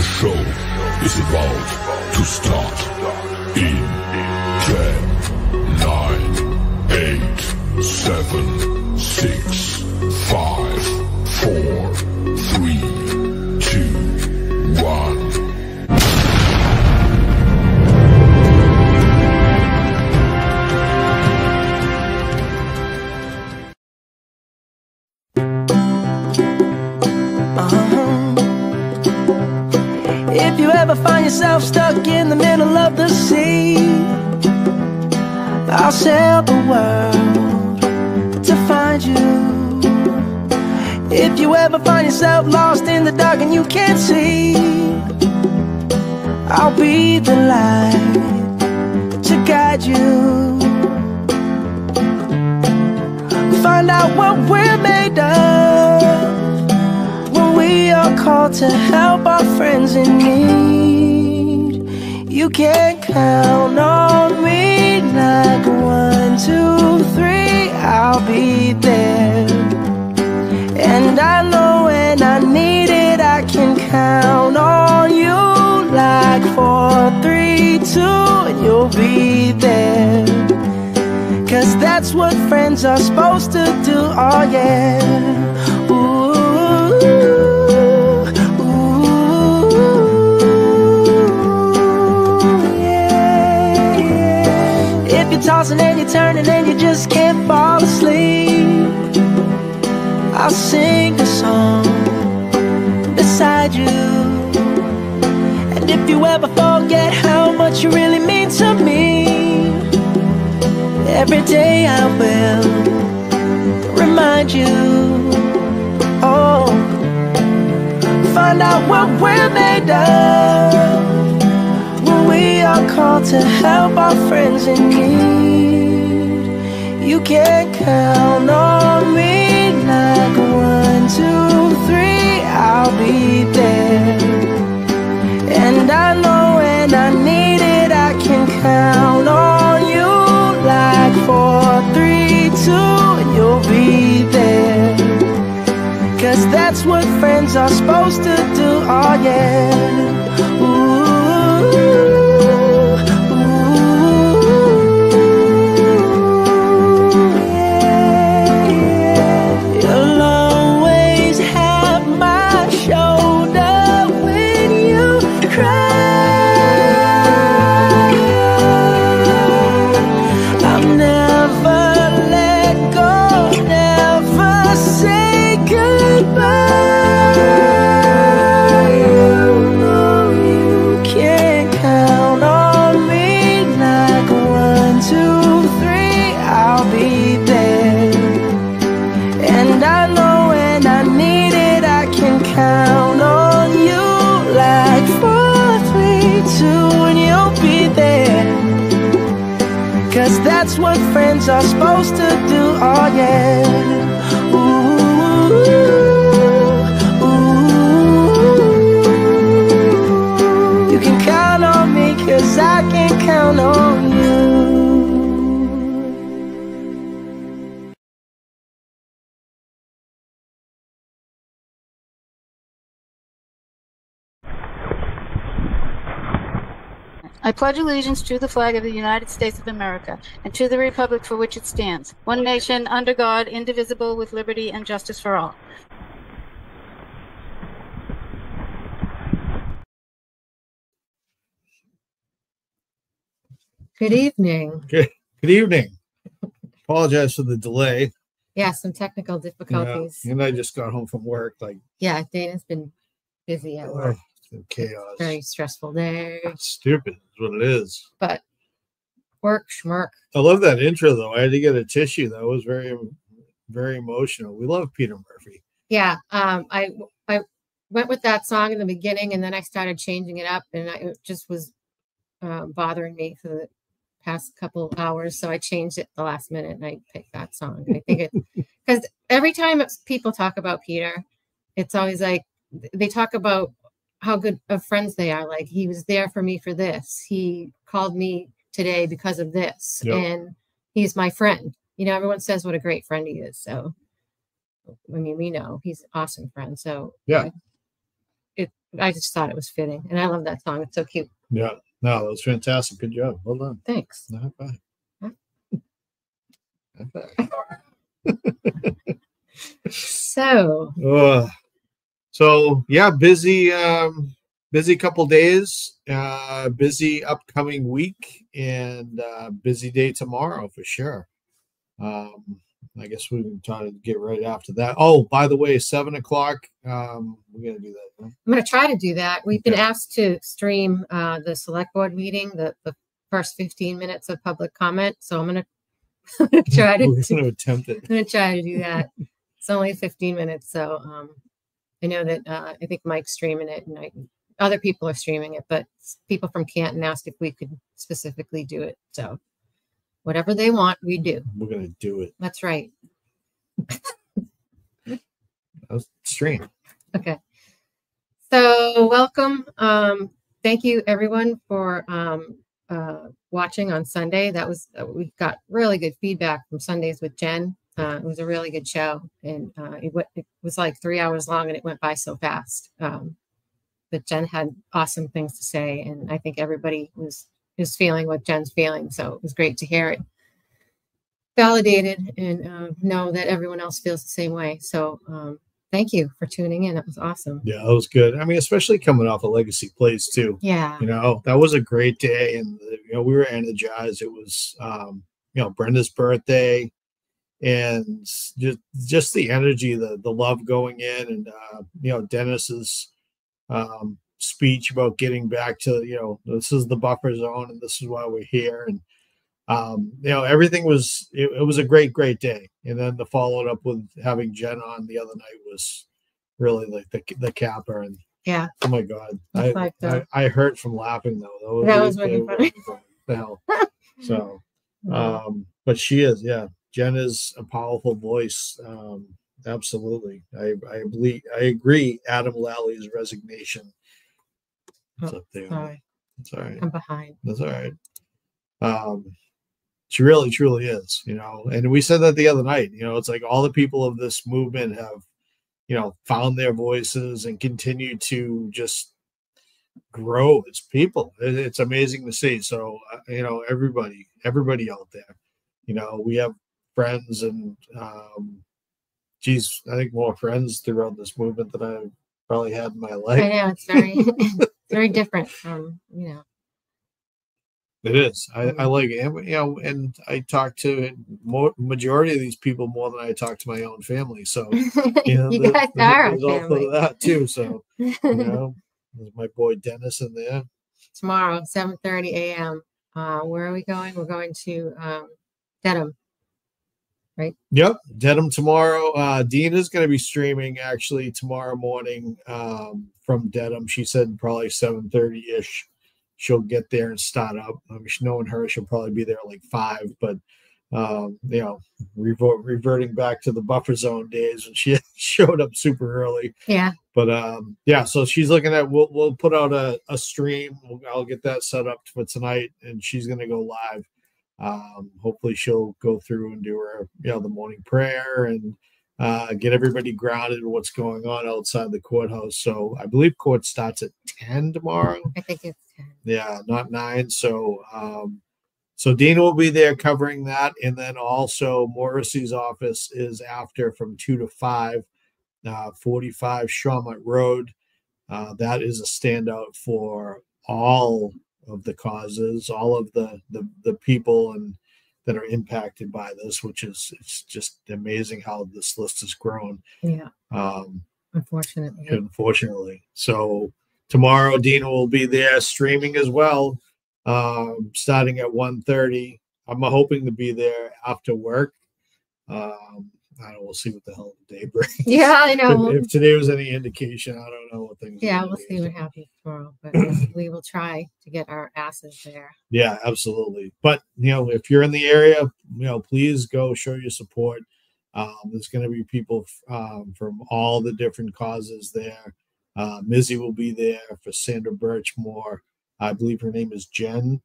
The show is about to start in 10, 9, 8, 7, 6, 5, 4, 3, 2, 1. If you ever find yourself stuck in the middle of the sea, I'll sail the world to find you. If you ever find yourself lost in the dark and you can't see, I'll be the light to guide you. Find out what we're made of when we are called to help our friends in need. You can count on me like 1, 2, 3, I'll be there. And I know when I need it, I can count on you like 4, 3, 2, and you'll be there. 'Cause that's what friends are supposed to do, oh yeah. Ooh, ooh, yeah, yeah. If you're tossing and you're turning and you just can't fall asleep, I'll sing a song beside you. And if you ever forget how much you really mean to me, every day I will remind you. Oh, find out what we're made of when we are called to help our friends in need. You can count on me like 1, 2, 3, I'll be there. And I know when I need it, I can count on you like 4, 3, 2, and you'll be there. 'Cause that's what friends are supposed to do, oh yeah. Ooh, ooh, yeah, yeah. You'll always have my shoulder when you cry. That's what friends are supposed to do, oh yeah. Ooh, ooh. You can count on me 'cause I can count on you. I pledge allegiance to the flag of the United States of America and to the republic for which it stands, one nation, under God, indivisible, with liberty and justice for all. Good evening. Good evening. Apologize for the delay. Yeah, some technical difficulties. Yeah, and I just got home from work. Yeah, Dana's been busy at work. Chaos. Very stressful day. It's stupid is what it is. But work, schmirk. I love that intro though. I had to get a tissue. That was very, very emotional. We love Peter Murphy. Yeah. I went with that song in the beginning and then I started changing it up and it just was bothering me for the past couple of hours. So I changed it the last minute and I picked that song. I think it because every time people talk about Peter, it's always like they talk about how good of friends they are. Like, he was there for me for this. He called me today because of this. Yep. And he's my friend. You know, everyone says what a great friend he is. So, I mean, we know he's an awesome friend. So, yeah, I just thought it was fitting, and I love that song. It's so cute. Yeah. No, that was fantastic. Good job. Well done. Thanks. Not bad. Not bad. So yeah, busy couple days, busy upcoming week, and busy day tomorrow for sure. I guess we can try to get right after that. Oh, by the way, 7 o'clock. We're gonna do that. Huh? I'm gonna try to do that. We've been Okay. asked to stream the select board meeting, the first 15 minutes of public comment. So I'm gonna try to. We're gonna attempt it. I'm gonna try to do that. It's only 15 minutes, so I know that I think Mike's streaming it, and other people are streaming it, but people from Canton asked if we could specifically do it. So whatever they want, we do. We're gonna do it. That's right. That's stream. Okay. So welcome. Thank you everyone for watching on Sunday. That was we got really good feedback from Sundays with Jen. It was a really good show, and it was like 3 hours long, and it went by so fast. But Jen had awesome things to say, and I think everybody was feeling what Jen's feeling. So it was great to hear it validated and know that everyone else feels the same way. So thank you for tuning in. That was awesome. Yeah, that was good. I mean, especially coming off of Legacy Plays too. Yeah. You know, that was a great day, and we were energized. It was Brenda's birthday, and just the energy, the love going in, and Dennis's speech about getting back to this is the buffer zone and this is why we're here, and everything was it was a great day. And then the follow up with having Jen on the other night was really like the capper. And yeah, oh my god, I hurt from laughing though. That was really funny. The hell. So but she is, Jen is a powerful voice. Absolutely. I agree. Adam Lally's resignation. It's up there. Sorry. It's all right. I'm behind. That's all right. She really, truly is, and we said that the other night, it's like all the people of this movement have, found their voices and continue to just grow as people. It's amazing to see. So, everybody out there, we have friends and, I think more friends throughout this movement than I've probably had in my life. I know, it's very, very different from, It is. I like it, and I talk to majority of these people more than I talk to my own family. So you guys are there's also that too. So there's my boy Dennis in there. Tomorrow, 7:30 a.m. Where are we going? We're going to Dedham. Right? Yep, Dedham tomorrow. Dean is going to be streaming actually tomorrow morning from Dedham. She said probably 7:30 ish. She'll get there and start up. Knowing her, she'll probably be there like 5. But reverting back to the buffer zone days when she showed up super early. Yeah. But so she's looking at. We'll put out a stream. I'll get that set up for tonight, and she's going to go live. Hopefully she'll go through and do her, the morning prayer and get everybody grounded in what's going on outside the courthouse. So I believe court starts at 10 tomorrow. I think it's 10. Yeah, not 9. So, so Dina will be there covering that. And then also Morrissey's office is after from 2 to 5, 45 Shawmut Road. That is a standout for all of the causes, all of the people and that are impacted by this, it's just amazing how this list has grown. Yeah. Unfortunately. So tomorrow Dina will be there streaming as well, starting at 1:30. I'm hoping to be there after work. I don't know, we'll see what the hell the day brings. Yeah, I know. If today was any indication, I don't know what things. Yeah, we'll see what happens tomorrow, but we will try to get our asses there. Yeah, absolutely. But if you're in the area, please go show your support. There's going to be people from all the different causes there. Mizzy will be there for Sandra Birchmore. I believe her name is Jen.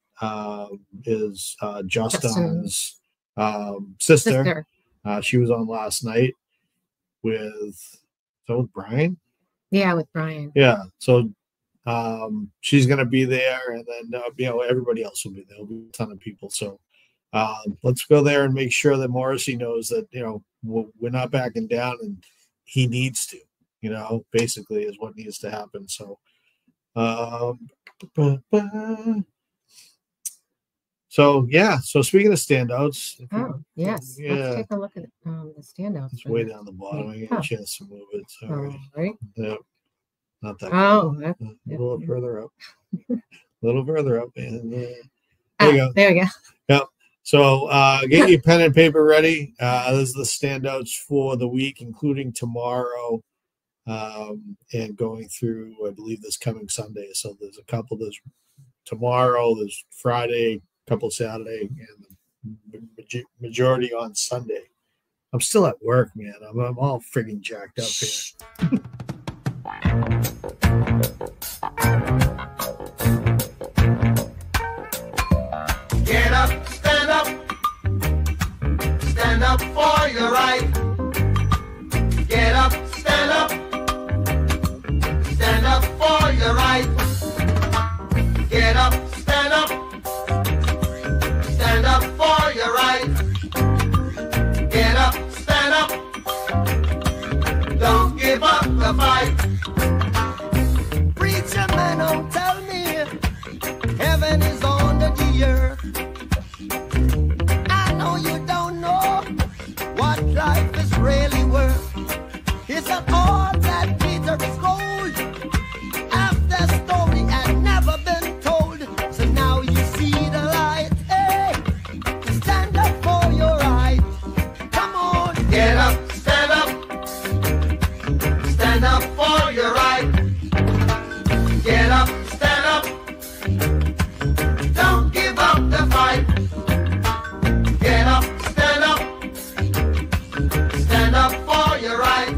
Is Justin's sister. She was on last night with Brian. Yeah, with Brian. Yeah. So she's going to be there, and then everybody else will be there. There'll be a ton of people. So let's go there and make sure that Morrissey knows that we're not backing down, and he needs to. Basically is what needs to happen. So. So yeah. So speaking of standouts. Yes. Yeah. Let's take a look at the standouts. It's way down the bottom. I get a chance to move it. Sorry. Right. Yeah. Not that. Oh, a little further up. A little further up, and there you go. There we go. Yep. So get your pen and paper ready. Those are the standouts for the week, including tomorrow, and going through, I believe, this coming Sunday. So there's a couple. There's tomorrow. There's Friday. Couple Saturday, and the majority on Sunday. I'm still at work, man. I'm all friggin' jacked up here. Get up, stand up for your right. Get up, stand up for your right. Get up, stand up for your right. Get up, stand up. Don't give up the fight. Preacher man, don't tell me heaven is under the earth. I know you don't know what life is really worth. It's not all that Peter is gold. After story had never been told, so now you see the light. Hey, stand up for your right. Come on, get up, stand up for your right. Get up, stand up. Don't give up the fight. Get up, stand up for your right.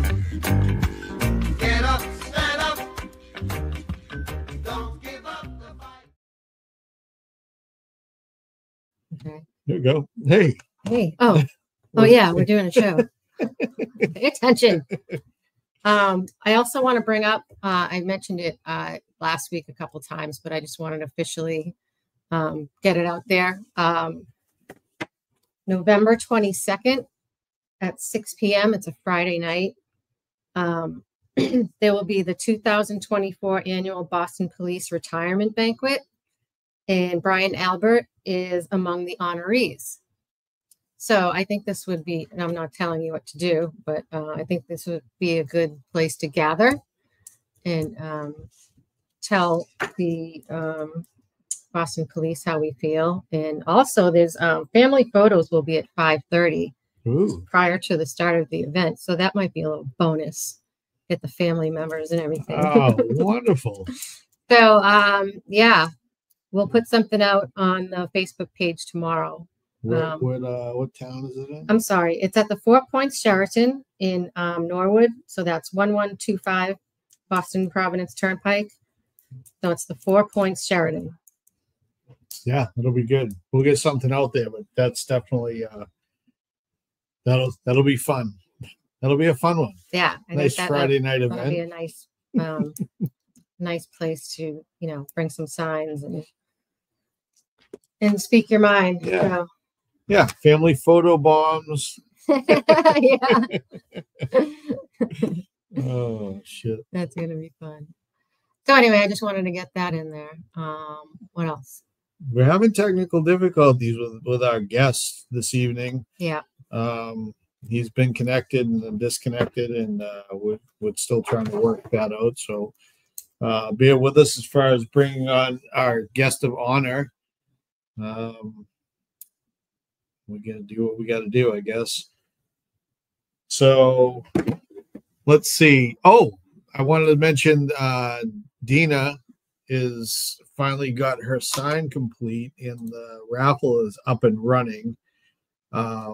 Get up, stand up. Don't give up the fight. Okay. There you go. Hey. Oh yeah, we're doing a show. Pay attention. I also want to bring up, I mentioned it last week a couple times, but I just wanted to officially get it out there. November 22nd at 6 p.m. It's a Friday night. There will be the 2024 annual Boston Police Retirement Banquet, and Brian Albert is among the honorees. So I think this would be, and I'm not telling you what to do, but I think this would be a good place to gather and tell the Boston Police how we feel. And also there's family photos will be at 5:30 prior to the start of the event. So that might be a little bonus. Get the family members and everything. Oh, wonderful. So yeah, we'll put something out on the Facebook page tomorrow. What town is it in? I'm sorry, it's at the 4 Points Sheraton in Norwood. So that's 1125 Boston Providence Turnpike. So it's the 4 Points Sheraton. Yeah, it'll be good. We'll get something out there, but that's definitely that'll be fun. That'll be a fun one. Yeah, I nice think Friday night event. That'll be a nice, nice place to bring some signs and speak your mind. Yeah. So. Yeah, family photo bombs. Yeah. Oh shit. That's gonna be fun. So anyway, I just wanted to get that in there. What else? We're having technical difficulties with our guest this evening. Yeah. He's been connected and then disconnected, and we're still trying to work that out. So bear with us as far as bringing on our guest of honor. We're gonna do what we got to do, I guess. So let's see. Oh, I wanted to mention Dina is finally got her sign complete, and the raffle is up and running. I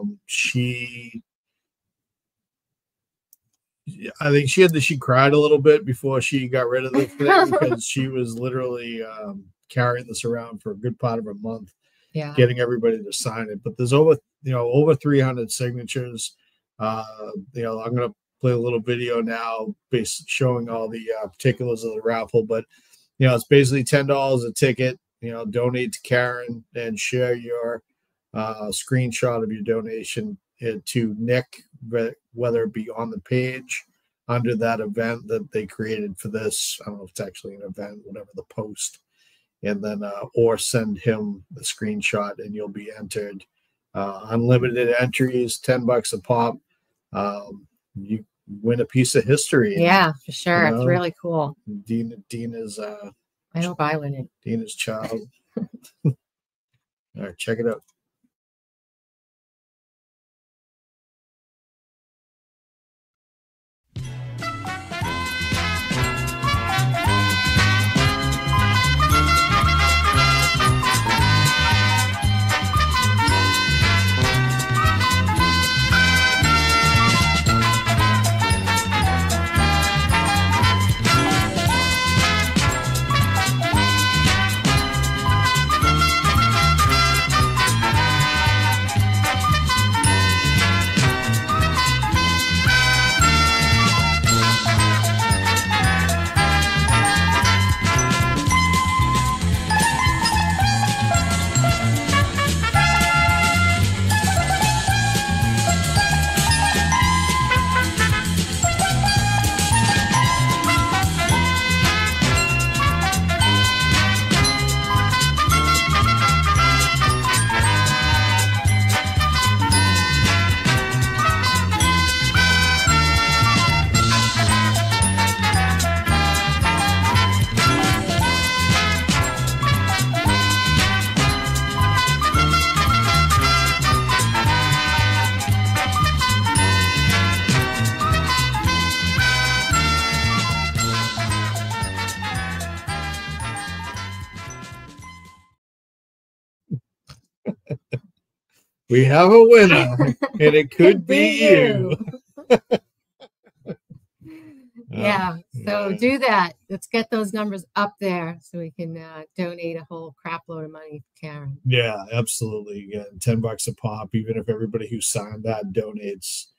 think she cried a little bit before she got rid of the thing because she was literally carrying this around for a good part of a month. Yeah. Getting everybody to sign it, but there's over 300 signatures. I'm going to play a little video now, showing all the particulars of the raffle. But it's basically $10 a ticket. Donate to Karen and share your screenshot of your donation to Nick, whether it be on the page under that event that they created for this. I don't know if it's actually an event, whatever the post, and then or send him the screenshot and you'll be entered. Unlimited entries, $10 a pop. You win a piece of history. Yeah, for sure. It's really cool. Dina's I hope I win it. Dina's child. All right, check it out. We have a winner, and it could be you. Yeah, so do that. Let's get those numbers up there so we can donate a whole crap load of money to Karen. Yeah, absolutely. Again, $10 a pop, even if everybody who signed that donates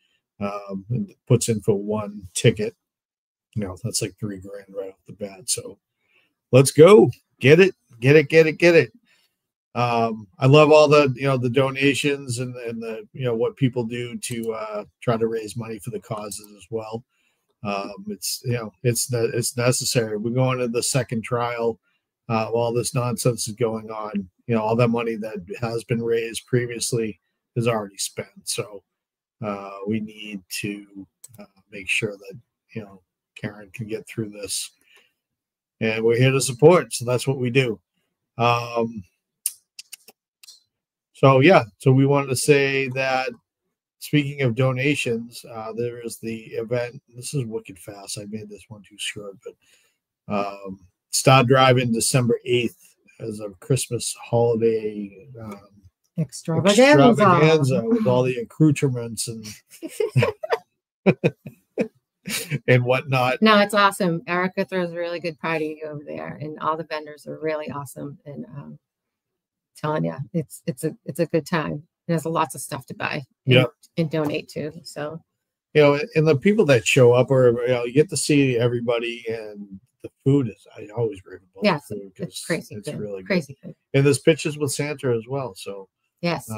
and puts in for one ticket. That's like $3,000 right off the bat. So let's go. Get it. I love all the the donations and the what people do to try to raise money for the causes as well. It's necessary. We're going to the second trial. All this nonsense is going on. All that money that has been raised previously is already spent. So we need to make sure that Karen can get through this, and we're here to support. So that's what we do. So we wanted to say that, speaking of donations, there is the event. This is wicked fast. I made this one too short, but Star Drive-In December 8th as a Christmas holiday extravaganza with all the accoutrements and and whatnot. No, it's awesome. Erica throws a really good party over there, and all the vendors are really awesome. And telling you, it's a good time. There's lots of stuff to buy and donate to. So and the people that show up you get to see everybody, and the food is, I always rave about the food because it's crazy. It's really crazy good. And there's pictures with Santa as well. So yes,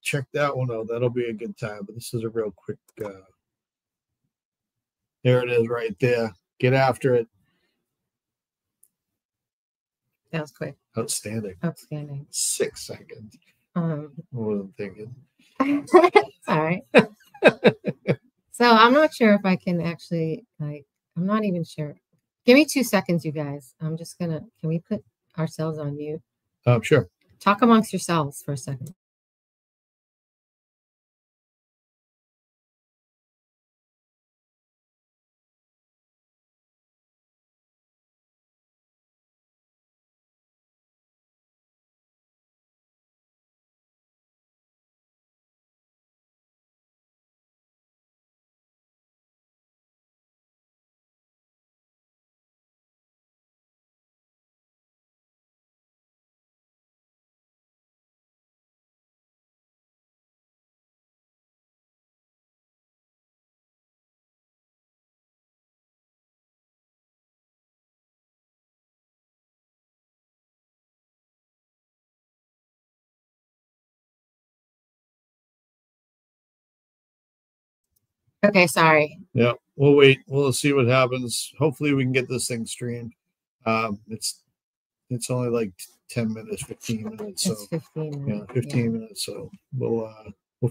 check that one out. That'll be a good time. But this is a real quick. There it is, right there. Get after it. That was quick. Outstanding. 6 seconds. I wasn't thinking. All right. So I'm not sure if I can actually, I'm not even sure. Give me 2 seconds, you guys. I'm just can we put ourselves on mute? Sure. Talk amongst yourselves for a second. Okay, sorry. Yeah, we'll wait. We'll see what happens. Hopefully, we can get this thing streamed. It's only like 10 minutes, 15 minutes. So It's 15 minutes. 15 minutes. So we'll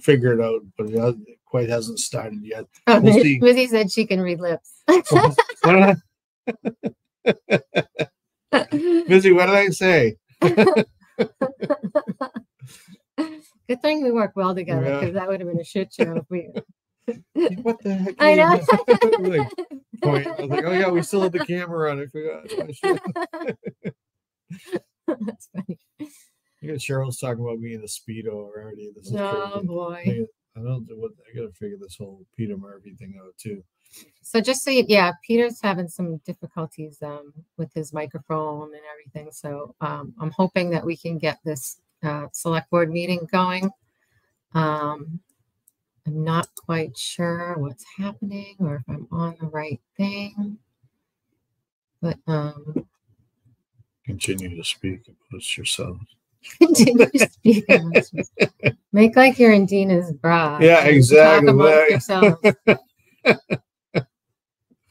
figure it out, but it quite hasn't started yet. Oh, We'll see. Missy said she can read lips. Missy, what did I say? Good thing we work well together, Yeah. because that would have been a shit show if we. What the heck? I know. Point. I was like, oh yeah, we still have the camera on. I forgot. Oh, shit. That's funny. I got Cheryl's talking about being a Speedo already. This is Oh crazy. boy. I don't know what I gotta figure this whole Peter Murphy thing out too. So just so you, yeah, Peter's having some difficulties with his microphone and everything. So I'm hoping that we can get this select board meeting going. I'm not quite sure what's happening or if I'm on the right thing, but Continue to speak and post yourself. continue to speak. Make like you're in Dina's bra. Yeah, and exactly. Talk amongst yourselves. That's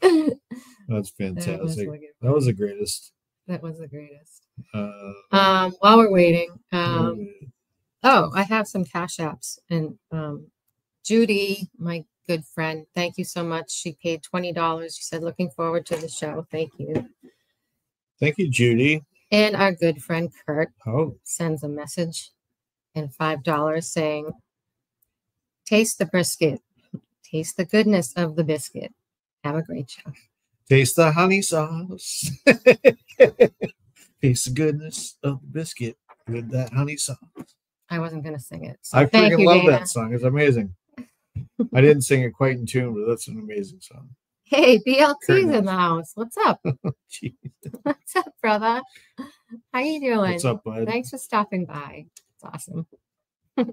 That was fantastic. wicked. That was the greatest. That was the greatest. Uh, While we're waiting, oh, I have some cash apps, and Judy, my good friend, thank you so much. She paid $20. She said, looking forward to the show. Thank you. Thank you, Judy. And our good friend Kurt Oh, sends a message and $5 saying, taste the brisket, taste the goodness of the biscuit. Have a great show. taste the honey sauce. Taste the goodness of the biscuit with that honey sauce. I wasn't going to sing it. So I thank freaking you, love Dana. that song. It's amazing. I didn't sing it quite in tune, but that's an amazing song. Hey, BLT's Kurt in the house. What's up? Jeez. What's up, brother? How you doing? What's up, bud? Thanks for stopping by. It's awesome. All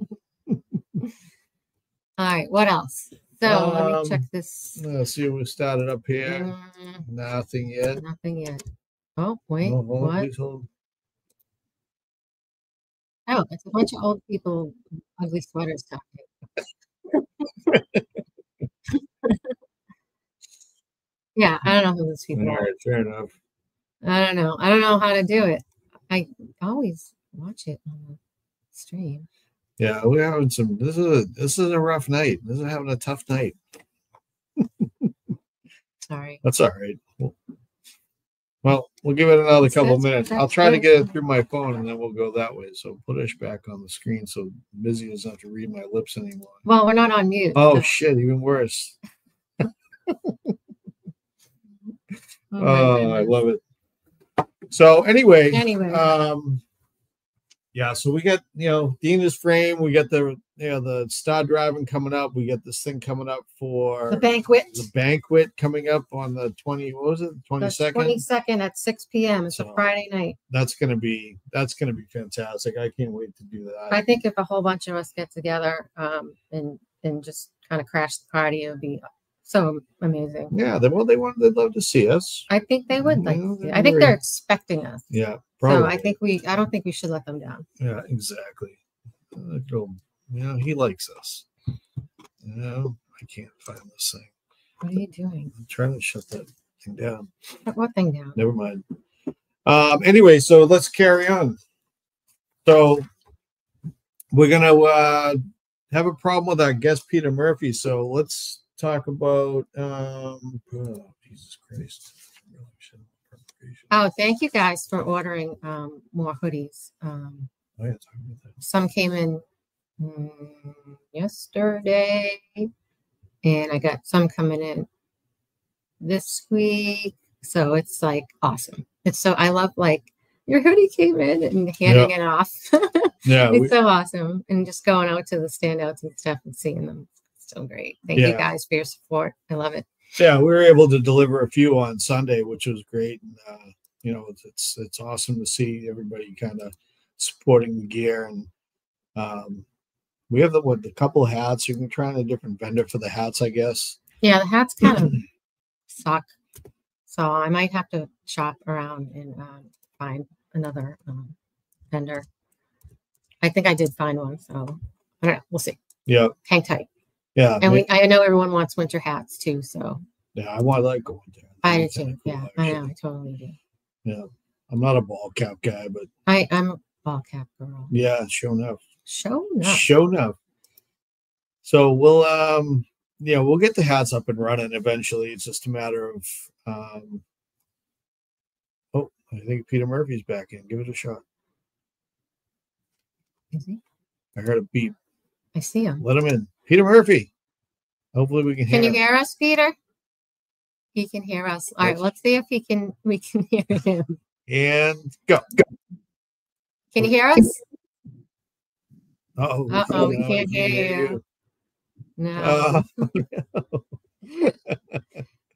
right, what else? So let me check this. Let's see what we started up here. Nothing yet. Nothing yet. Oh, wait, Oh, hold, what? please hold. Oh, it's a bunch of old people, in ugly sweaters talking. Yeah, I don't know who these All people are. right, fair enough. I don't know. I don't know how to do it. I always watch it on the stream. Yeah, we're having some. This is a rough night. This is having a tough night. Sorry. That's all right. Well, we'll give it another That's- couple that's- minutes. I'll that's try to good. get it through my phone, and then we'll go that way. So put us back on the screen so Busy doesn't have to read my lips anymore. Well, we're not on mute. Oh so- shit! Even worse. my Oh, I goodness. love it. So anyway, Anyway. yeah. So we got Dina's frame. We got the star driving coming up. We got this thing coming up for The banquet. the banquet coming up on the 20. What was it? The 22nd. 22nd at 6 p.m. It's So- a Friday night. That's gonna be fantastic. I can't wait to do that. I think if a whole bunch of us get together and just kind of crash the party, it would be so amazing. Yeah, they'd love to see us. I think they would like Yeah, to see it. they're I think very- they're expecting us. Yeah, So probably. I don't think we should let them down. Yeah, exactly. He likes us. I can't find this thing. What are you doing? I'm trying to shut that thing down. Shut what thing down? Never mind. Anyway, so let's carry on. So we're gonna have a problem with our guest Peter Murphy. So let's talk about oh, Jesus Christ. Oh, thank you guys for ordering more hoodies. Oh, yeah, talk about that. Some came in yesterday, and I got some coming in this week. So it's like awesome. It's so I love like your hoodie came in and handing it off. Yeah, It's so awesome. And just going out to the standouts and stuff and seeing them. It's so great. Thank you Yeah. guys for your support. I love it. we were able to deliver a few on Sunday, which was great. And it's awesome to see everybody kind of supporting the gear. And we have the couple of hats. You can try on a different vendor for the hats, I guess. Yeah, the hats kind of suck. So I might have to shop around and find another vendor. I think I did find one. So I don't know. We'll see. Yeah. Hang tight. Yeah, And I know everyone wants winter hats too, so yeah, I want like going there. I do That's too. kinda cool, Yeah, I know, actually. I totally do. Yeah, I'm not a ball cap guy, but I'm a ball cap girl. yeah, sure enough, Show up. sure enough. So we'll get the hats up and running eventually. It's just a matter of oh, I think Peter Murphy's back in. Give it a shot. Is he? I heard a beep. I see him. Let him in. Peter Murphy. Hopefully we can hear Can you him. hear us, Peter? He can hear us. All right, Yes. let's see if we can hear him. And go. Can you hear us? Uh-oh. Uh-oh, we No, can't I hear you. No.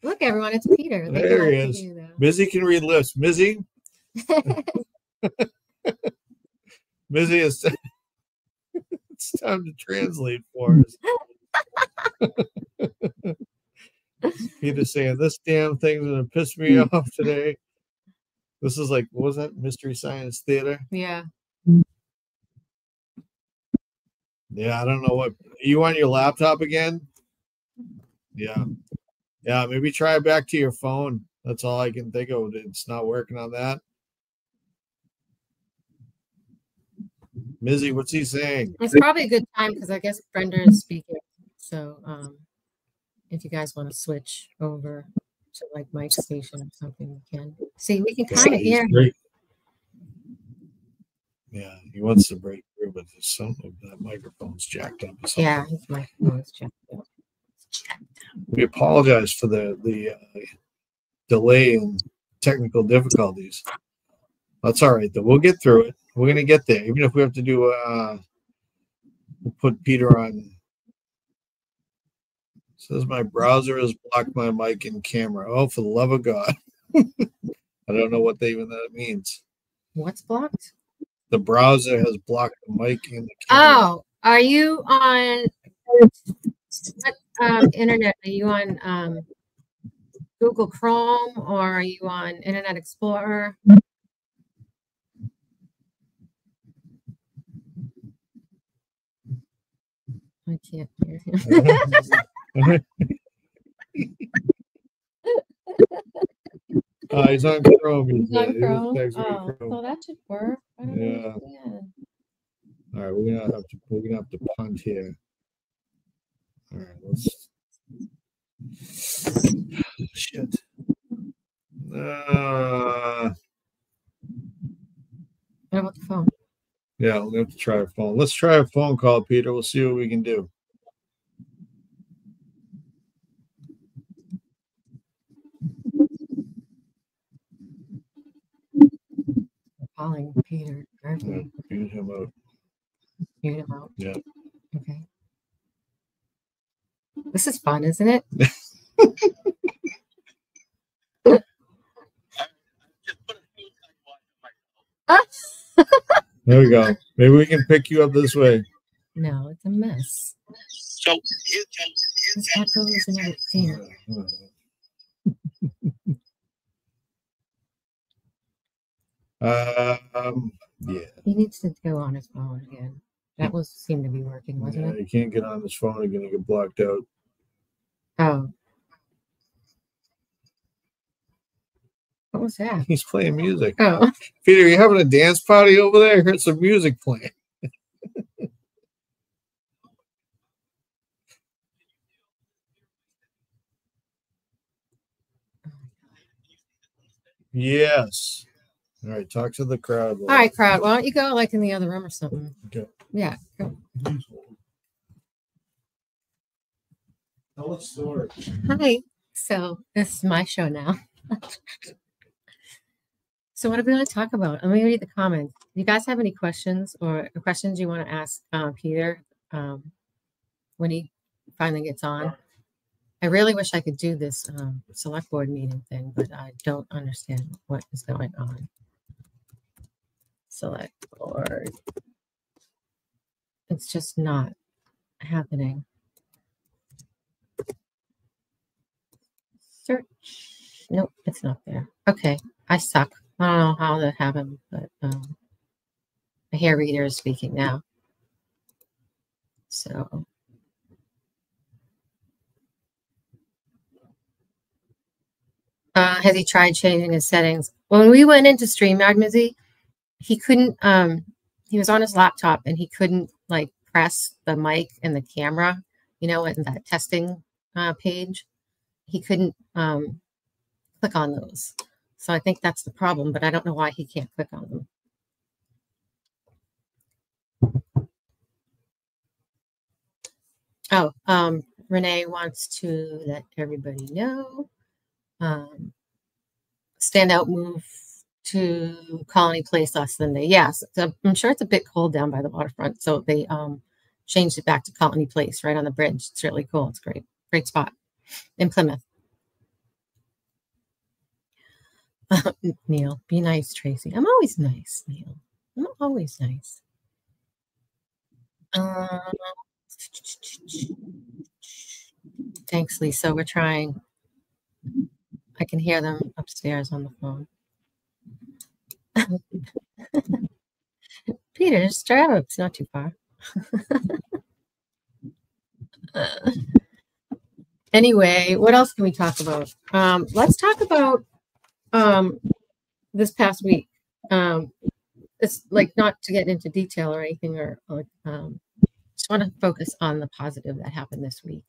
Look, everyone, it's Peter. They There can he all is. see you, though. Mizzy can read lips. Mizzy, it's time to translate for us. Peter's saying, this damn thing's going to piss me off today. This is like, what was that? Mystery Science Theater? Yeah. Yeah, I don't know what. Are you on your laptop again? Yeah. Yeah, maybe try it back to your phone. That's all I can think of. It's not working on that. Mizzy, what's he saying? It's probably a good time because I guess Brenda is speaking. So if you guys want to switch over to like Mike's station or something, we can. See, we can kind of He's hear him. great. Yeah, he wants to break through, but some of that microphone's jacked up. Or something. Yeah, his microphone is checked out. We apologize for the delay and technical difficulties. That's all right, though. We'll get through it. We're gonna get there, even if we have to do. We'll put Peter on. Says my browser has blocked my mic and camera. Oh, for the love of God! I don't know what even that means. What's blocked? The browser has blocked the mic and the camera. Oh, are you on what internet? Are you on Google Chrome or are you on Internet Explorer? I can't hear him. He's on Chrome. He's on Chrome. He's texting me Oh, Chrome. well, that should work. I don't Yeah. understand. All right, we're gonna have to punt here. All right, let's. Shit. What about the phone? Yeah, we'll have to try a phone. Let's try a phone call, Peter. We'll see what we can do. Calling Peter. Yeah, mute him out. Mute him out. Yeah. Okay. This is fun, isn't it? There we go. Maybe we can pick you up this way. No, it's a mess. So This echoes and everything. Yeah. He needs to go on his phone again. That seemed to be working, wasn't Yeah, it? you can't get on his phone again. You get blocked out. Oh. What was that? He's playing music. Oh. Peter, you having a dance party over there? I heard some music playing. Yes. All right, talk to the crowd. All right, crowd. Why don't you go like in the other room or something? Okay. Yeah. Go. Tell us story. Hi. So this is my show now. So what are we going to talk about? Let me read the comments. Do you guys have any questions or questions you want to ask Peter when he finally gets on? I really wish I could do this select board meeting thing, but I don't understand what is going on. Select board. It's just not happening. Search. Nope, it's not there. Okay, I suck. I don't know how that happened, but I hear Reader is speaking now. So Has he tried changing his settings? When we went into StreamYard, Mizzy, he couldn't, he was on his laptop and he couldn't like press the mic and the camera, you know, in that testing page. He couldn't click on those. So I think that's the problem, but I don't know why he can't click on them. Oh, Renee wants to let everybody know. Standout move to Colony Place last Sunday. Yes, I'm sure it's a bit cold down by the waterfront, so they changed it back to Colony Place right on the bridge. It's really cool. It's great, great spot in Plymouth. Neil, be nice, Tracy. I'm always nice, Neil. I'm always nice. Thanks, Lisa. We're trying. I can hear them upstairs on the phone. Peter, just drive up. It's not too far. Anyway, what else can we talk about? Let's talk about this past week. It's like not to get into detail or anything, or just want to focus on the positive that happened this week.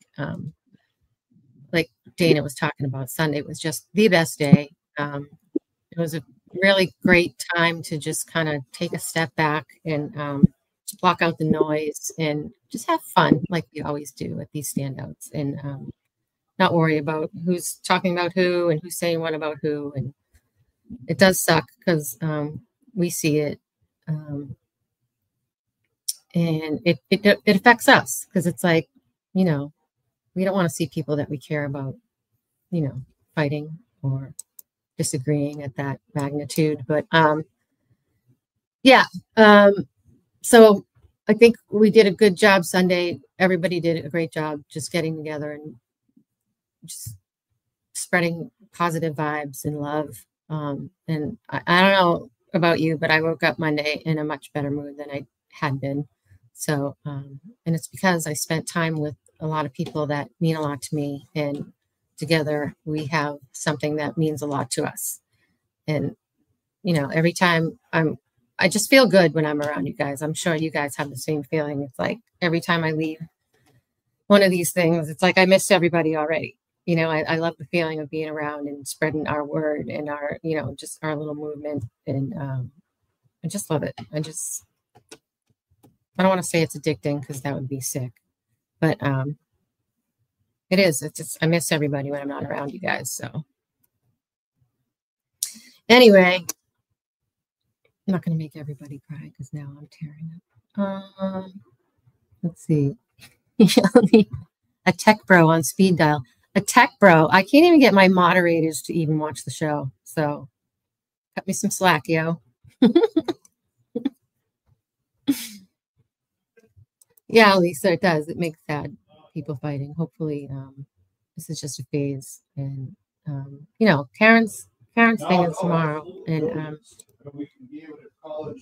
Like Dana was talking about, Sunday was just the best day. It was a really great time to just kind of take a step back and block out the noise and just have fun like we always do at these standouts, and not worry about who's talking about who and who's saying what about who. And it does suck because we see it, and it affects us because it's like, you know, we don't want to see people that we care about, you know, fighting or disagreeing at that magnitude. But yeah, so I think we did a good job Sunday. Everybody did a great job just getting together and just spreading positive vibes and love. And I don't know about you, but I woke up Monday in a much better mood than I had been. So, and it's because I spent time with a lot of people that mean a lot to me, and together we have something that means a lot to us. And, you know, every time I just feel good when I'm around you guys. I'm sure you guys have the same feeling. It's like every time I leave one of these things, it's like I missed everybody already. You know, I love the feeling of being around and spreading our word and our, you know, just our little movement. And I just love it. I don't want to say it's addicting because that would be sick, but it is. It's just, I miss everybody when I'm not around you guys. So anyway, I'm not going to make everybody cry because now I'm tearing up. Let's see. A tech bro on speed dial. A tech bro. I can't even get my moderators to even watch the show. So cut me some slack, yo. Yeah, Lisa, it does. It makes sad people fighting. Hopefully, this is just a phase. And, you know, Karen's thing is tomorrow. And, oh,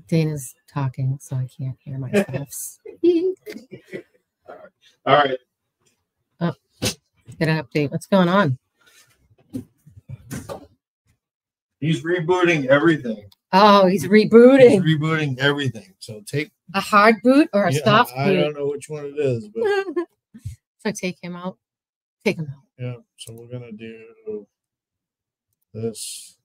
Dana's talking, so I can't hear myself speak. All right. Oh, get an update. What's going on? He's rebooting everything. Oh, he's rebooting. He's rebooting everything. So take a hard boot or a soft boot? I don't know which one it is, but so take him out. Take him out. Yeah. So we're gonna do this.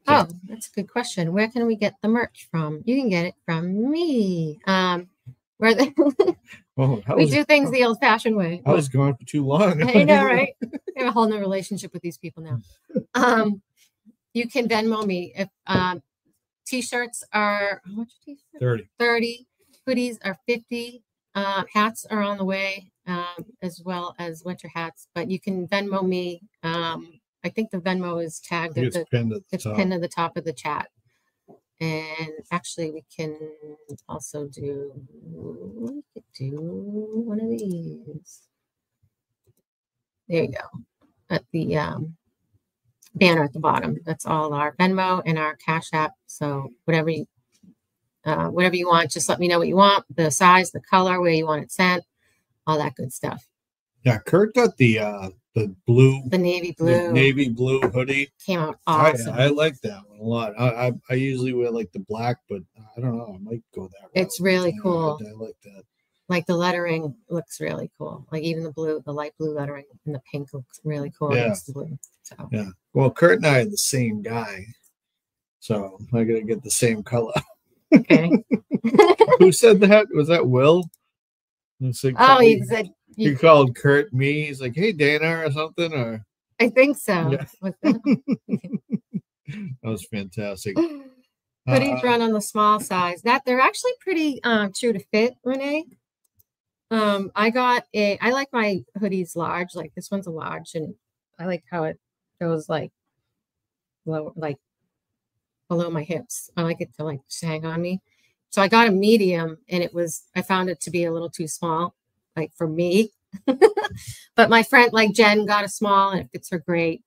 Oh, that's a good question. Where can we get the merch from? You can get it from me. Where we do things the old-fashioned way. I was gone for too long. I know, right? I have a whole new relationship with these people now. You can Venmo me. If t-shirts are how much? 30. Hoodies are 50. Hats are on the way, as well as winter hats. But you can Venmo me. I think the Venmo is tagged at pinned to the top of the chat. And actually, we can also do one of these. There you go. At the banner at the bottom. That's all our Venmo and our Cash App. So whatever you want, just let me know what you want, the size, the color, where you want it sent, all that good stuff. Yeah, Kurt got the blue, The navy the blue navy blue hoodie. came out awesome. I like that one a lot. I usually wear like the black, but I don't know. I might go that route. It's really cool. I like that. Like the lettering looks really cool. Like even the light blue lettering and the pink looks really cool against the blue. So yeah. Well, Kurt and I are the same guy, so I gotta get the same color. okay. Who said that? Was that Will? He said he called Kurt me. He's like, "Hey, Dana," or something, or I think so. Yeah. That was fantastic. Hoodies run on the small size. That they're actually pretty true to fit, Renee. I like my hoodies large, like this one's a large, and I like how it goes like low, like below my hips. I like it to like just hang on me. So I got a medium, and I found it to be a little too small, like for me. But my friend, like Jen, got a small, and it fits her great.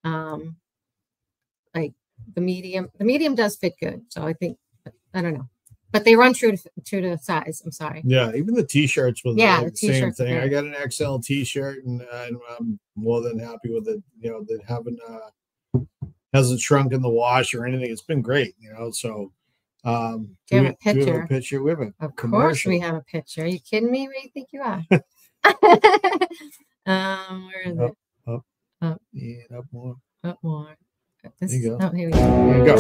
Like the medium does fit good. So I think, I don't know. But they run true to size. I'm sorry. Yeah, even the t-shirts was the same thing. Great. I got an XL t-shirt, and I'm more than happy with it. You know, that hasn't shrunk in the wash or anything. It's been great. You know, so do you have a picture? Do we have a picture with it? Of course, we have a picture. Are you kidding me? Where do you think you are? Where is it? Up. Yeah, up more. Up more. There you go. Oh, here we go. There you go.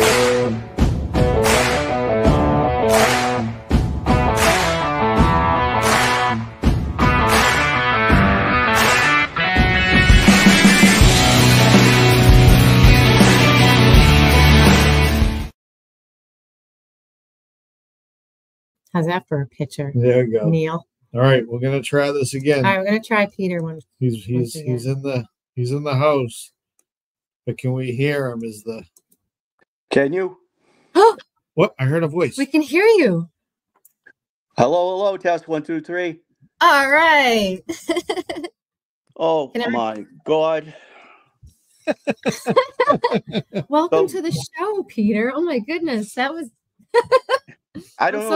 How's that for a picture? There you go. Neil. All right, we're gonna try this again. All right, we're gonna try Peter one. He's in the house, but can we hear him? Can you? What? I heard a voice. We can hear you. Hello, test 1, 2, 3. All right. Oh my God. Welcome to the show, Peter. Oh my goodness, that was. I don't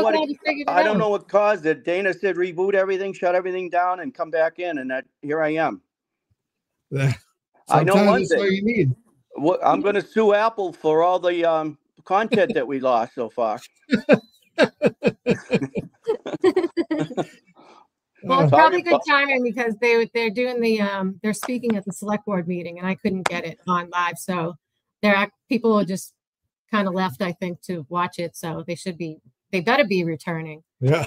know what caused it. Dana said reboot everything, shut everything down, and come back in, and here I am. I know one thing. All you need. I'm going to sue Apple for all the content that we lost so far. Well, it's probably good timing because they're doing they're speaking at the select board meeting, and I couldn't get it on live, so people just kind of left, I think, to watch it. So they better be returning. Yeah,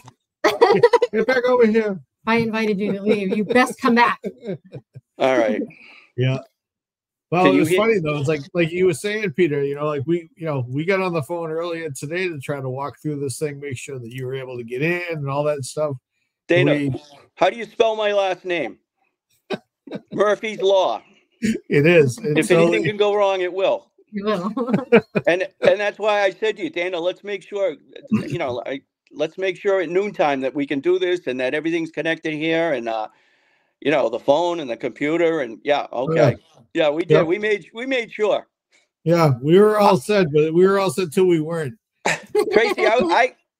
get back over here. I invited you to leave. You best come back. All right. Yeah. Well, it was funny though. It's like you were saying, Peter. You know, like we got on the phone earlier today to try to walk through this thing, make sure that you were able to get in and all that stuff. Dana, how do you spell my last name? Murphy's Law. It is. If anything can go wrong, it will. You will. and that's why I said to you, Dana, let's make sure, let's make sure at noontime that we can do this and that everything's connected here and the phone and the computer and okay. Yeah, we did. Yep. We made sure. Yeah, we were all set, but we were all set till we weren't. Tracy,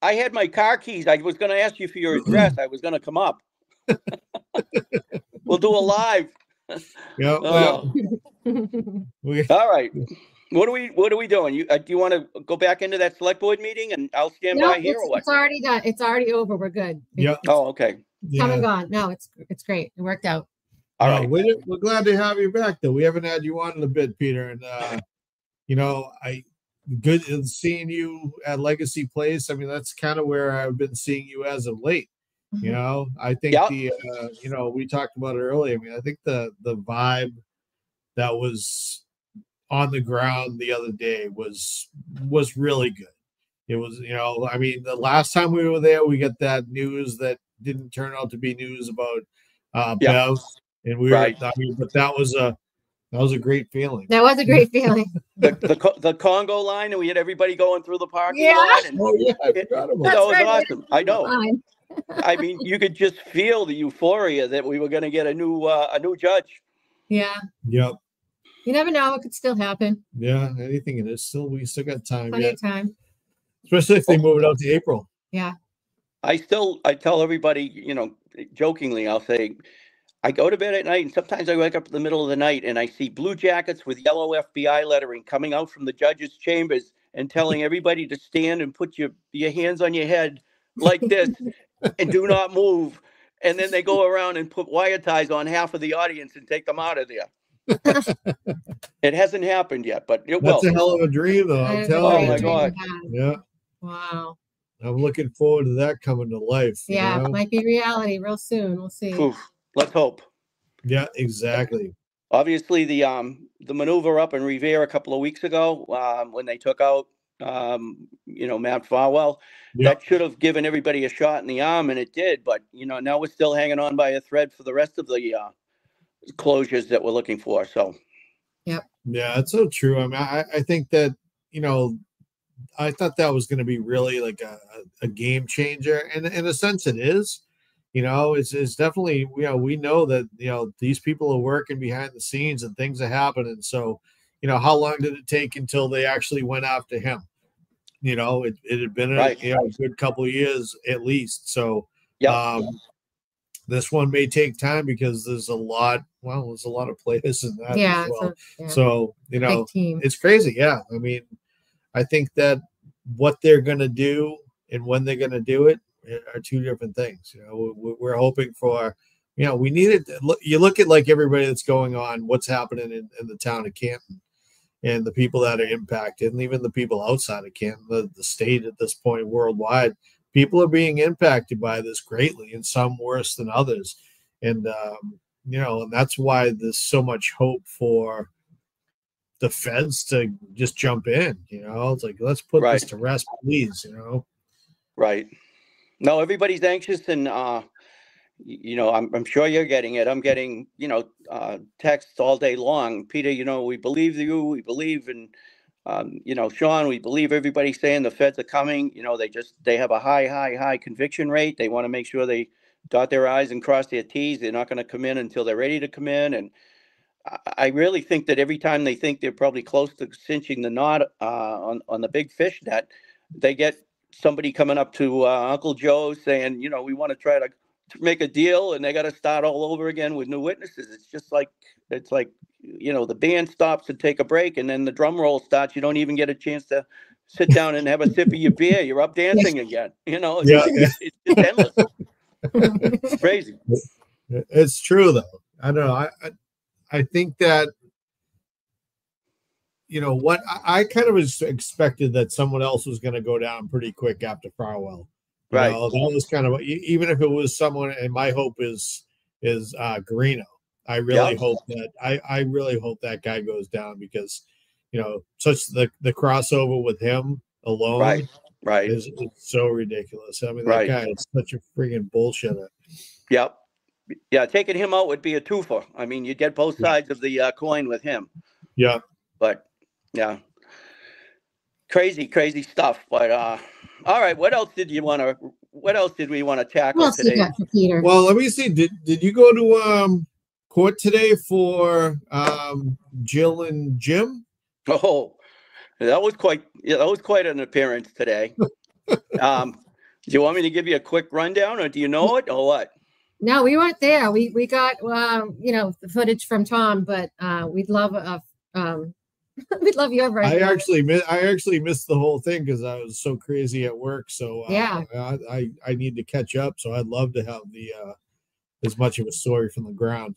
I had my car keys. I was going to ask you for your address. I was going to come up. We'll do a live. Yeah. All right. What are we doing? Do you want to go back into that select board meeting and I'll stand by here or what? It's already done. It's already over. We're good. Yeah. Oh, okay. Come and gone. No, it's great. It worked out. All right. We're glad to have you back, though. We haven't had you on in a bit, Peter, and good seeing you at Legacy Place. I mean, that's kind of where I've been seeing you as of late. Mm-hmm. You know, I think we talked about it earlier. I mean, I think the vibe that was on the ground the other day was really good. It was, I mean, the last time we were there, we got that news that didn't turn out to be news about Bev. And we were, I mean, but that was a great feeling. That was a great feeling. the Congo line, and we had everybody going through the parking lot. And I forgot about that was awesome. I know. I mean, you could just feel the euphoria that we were going to get a new judge. Yeah. Yep. You never know; it could still happen. Yeah, anything. We still got time. Plenty of time. Especially if they move it out to April. Yeah. I tell everybody, jokingly, I'll say, I go to bed at night, and sometimes I wake up in the middle of the night and I see blue jackets with yellow FBI lettering coming out from the judge's chambers and telling everybody to stand and put your hands on your head like this and do not move. And then they go around and put wire ties on half of the audience and take them out of there. It hasn't happened yet, but it will. That's a hell of a dream, though. I'm telling you. Oh my God. Yeah. Wow. I'm looking forward to that coming to life. Yeah, it might be reality real soon. We'll see. Oof. Let's hope. Yeah, exactly. Obviously, the maneuver up in Revere a couple of weeks ago, when they took out, Matt Farwell, that should have given everybody a shot in the arm, and it did. But now we're still hanging on by a thread for the rest of the closures that we're looking for. So, yeah, that's so true. I mean, I think that I thought that was going to be really like a game changer, and in a sense, it is. It's definitely, we know that, these people are working behind the scenes and things are happening. So, how long did it take until they actually went after him? It had been a good couple of years at least. So, this one may take time because there's a lot of players in that as well. So, it's crazy. Yeah. I mean, I think that what they're going to do and when they're going to do it are two different things. We're hoping for, we need it. You look at like everybody that's going on, what's happening in the town of Canton and the people that are impacted, and even the people outside of Canton, the state at this point worldwide, people are being impacted by this greatly, and some worse than others. And, and that's why there's so much hope for the feds to just jump in. It's like, let's put this to rest, please. Right. No, everybody's anxious, and I'm sure you're getting it. I'm getting texts all day long. Peter, we believe you. We believe in Sean. We believe everybody saying the feds are coming. They have a high conviction rate. They want to make sure they dot their I's and cross their T's. They're not going to come in until they're ready to come in. And I really think that every time they think they're probably close to cinching the knot on the big fish net, they get somebody coming up to Uncle Joe saying, we want to try to make a deal, and they got to start all over again with new witnesses. It's like the band stops to take a break, and then the drum roll starts. You don't even get a chance to sit down and have a sip of your beer. You're up dancing again. It's just endless. It's crazy. It's true, though. I don't know. I think that, what I kind of was expected that someone else was going to go down pretty quick after Farwell. That was kind of, even if it was someone, and my hope is Garino. I really hope that I really hope that guy goes down, because such the crossover with him alone is so ridiculous. I mean, that guy is such a freaking bullshitter. Yep. Yeah, taking him out would be a twofer. I mean, you get both sides of the coin with him. Yeah. But yeah, crazy stuff. But all right, what else did we want to tackle today? Peter? Well, let me see. Did you go to court today for Jill and Jim? Oh, that was quite an appearance today. Do you want me to give you a quick rundown, or do you know it, or what? No, we weren't there. We got the footage from Tom, but we'd love we'd love your version. I actually missed the whole thing because I was so crazy at work. So I need to catch up. So I'd love to have the as much of a story from the ground.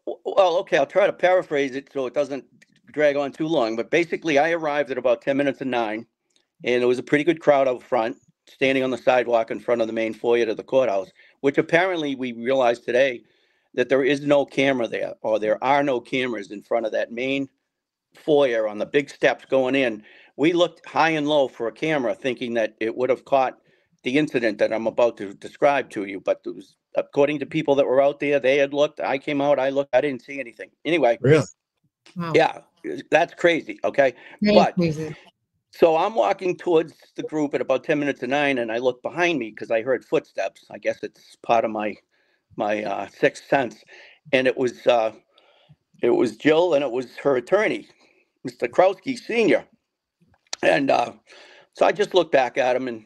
Well, okay, I'll try to paraphrase it so it doesn't drag on too long. But basically, I arrived at about 10 minutes to 9, and it was a pretty good crowd out front, standing on the sidewalk in front of the main foyer to the courthouse, which apparently we realized today that there is no camera there, or there are no cameras in front of that main foyer on the big steps going in. We looked high and low for a camera, thinking that it would have caught the incident that I'm about to describe to you. But it was, according to people that were out there, they had looked. I came out, I looked, I didn't see anything. Anyway, really? Wow. Yeah, that's crazy. Okay, Crazy. So I'm walking towards the group at about 10 minutes to 9, and I look behind me because I heard footsteps. I guess it's part of my sixth sense, and it was Jill, and it was her attorney, Mr. Krowski Sr. And so I just looked back at him and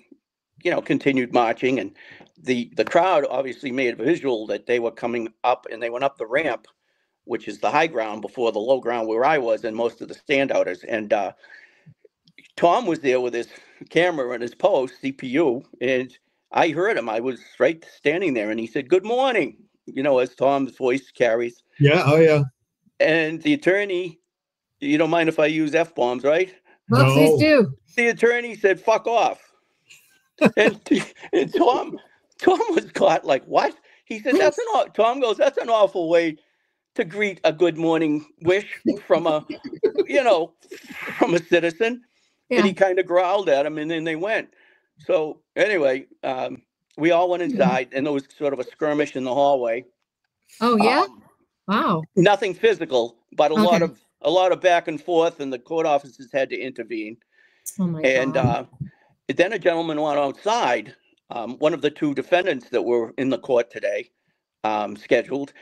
continued marching, and the crowd obviously made a visual that they were coming up, and they went up the ramp, which is the high ground before the low ground where I was, and most of the standouters. And Tom was there with his camera and his post, CPU, and I heard him. I was right standing there, and he said, "Good morning," as Tom's voice carries. Yeah. Oh, yeah. And the attorney, you don't mind if I use F-bombs, right? Well, No. please do. The attorney said, "Fuck off." and Tom was caught like, what? He said, Tom goes, "That's an awful way to greet a good morning wish from a, from a citizen." Yeah. And he kind of growled at him, and then they went. So anyway, we all went inside, and there was sort of a skirmish in the hallway. Oh, yeah? Wow. Nothing physical, but a lot Okay. of back and forth, and the court officers had to intervene. Oh, my And God. then a gentleman went outside, one of the two defendants that were in the court today, scheduled,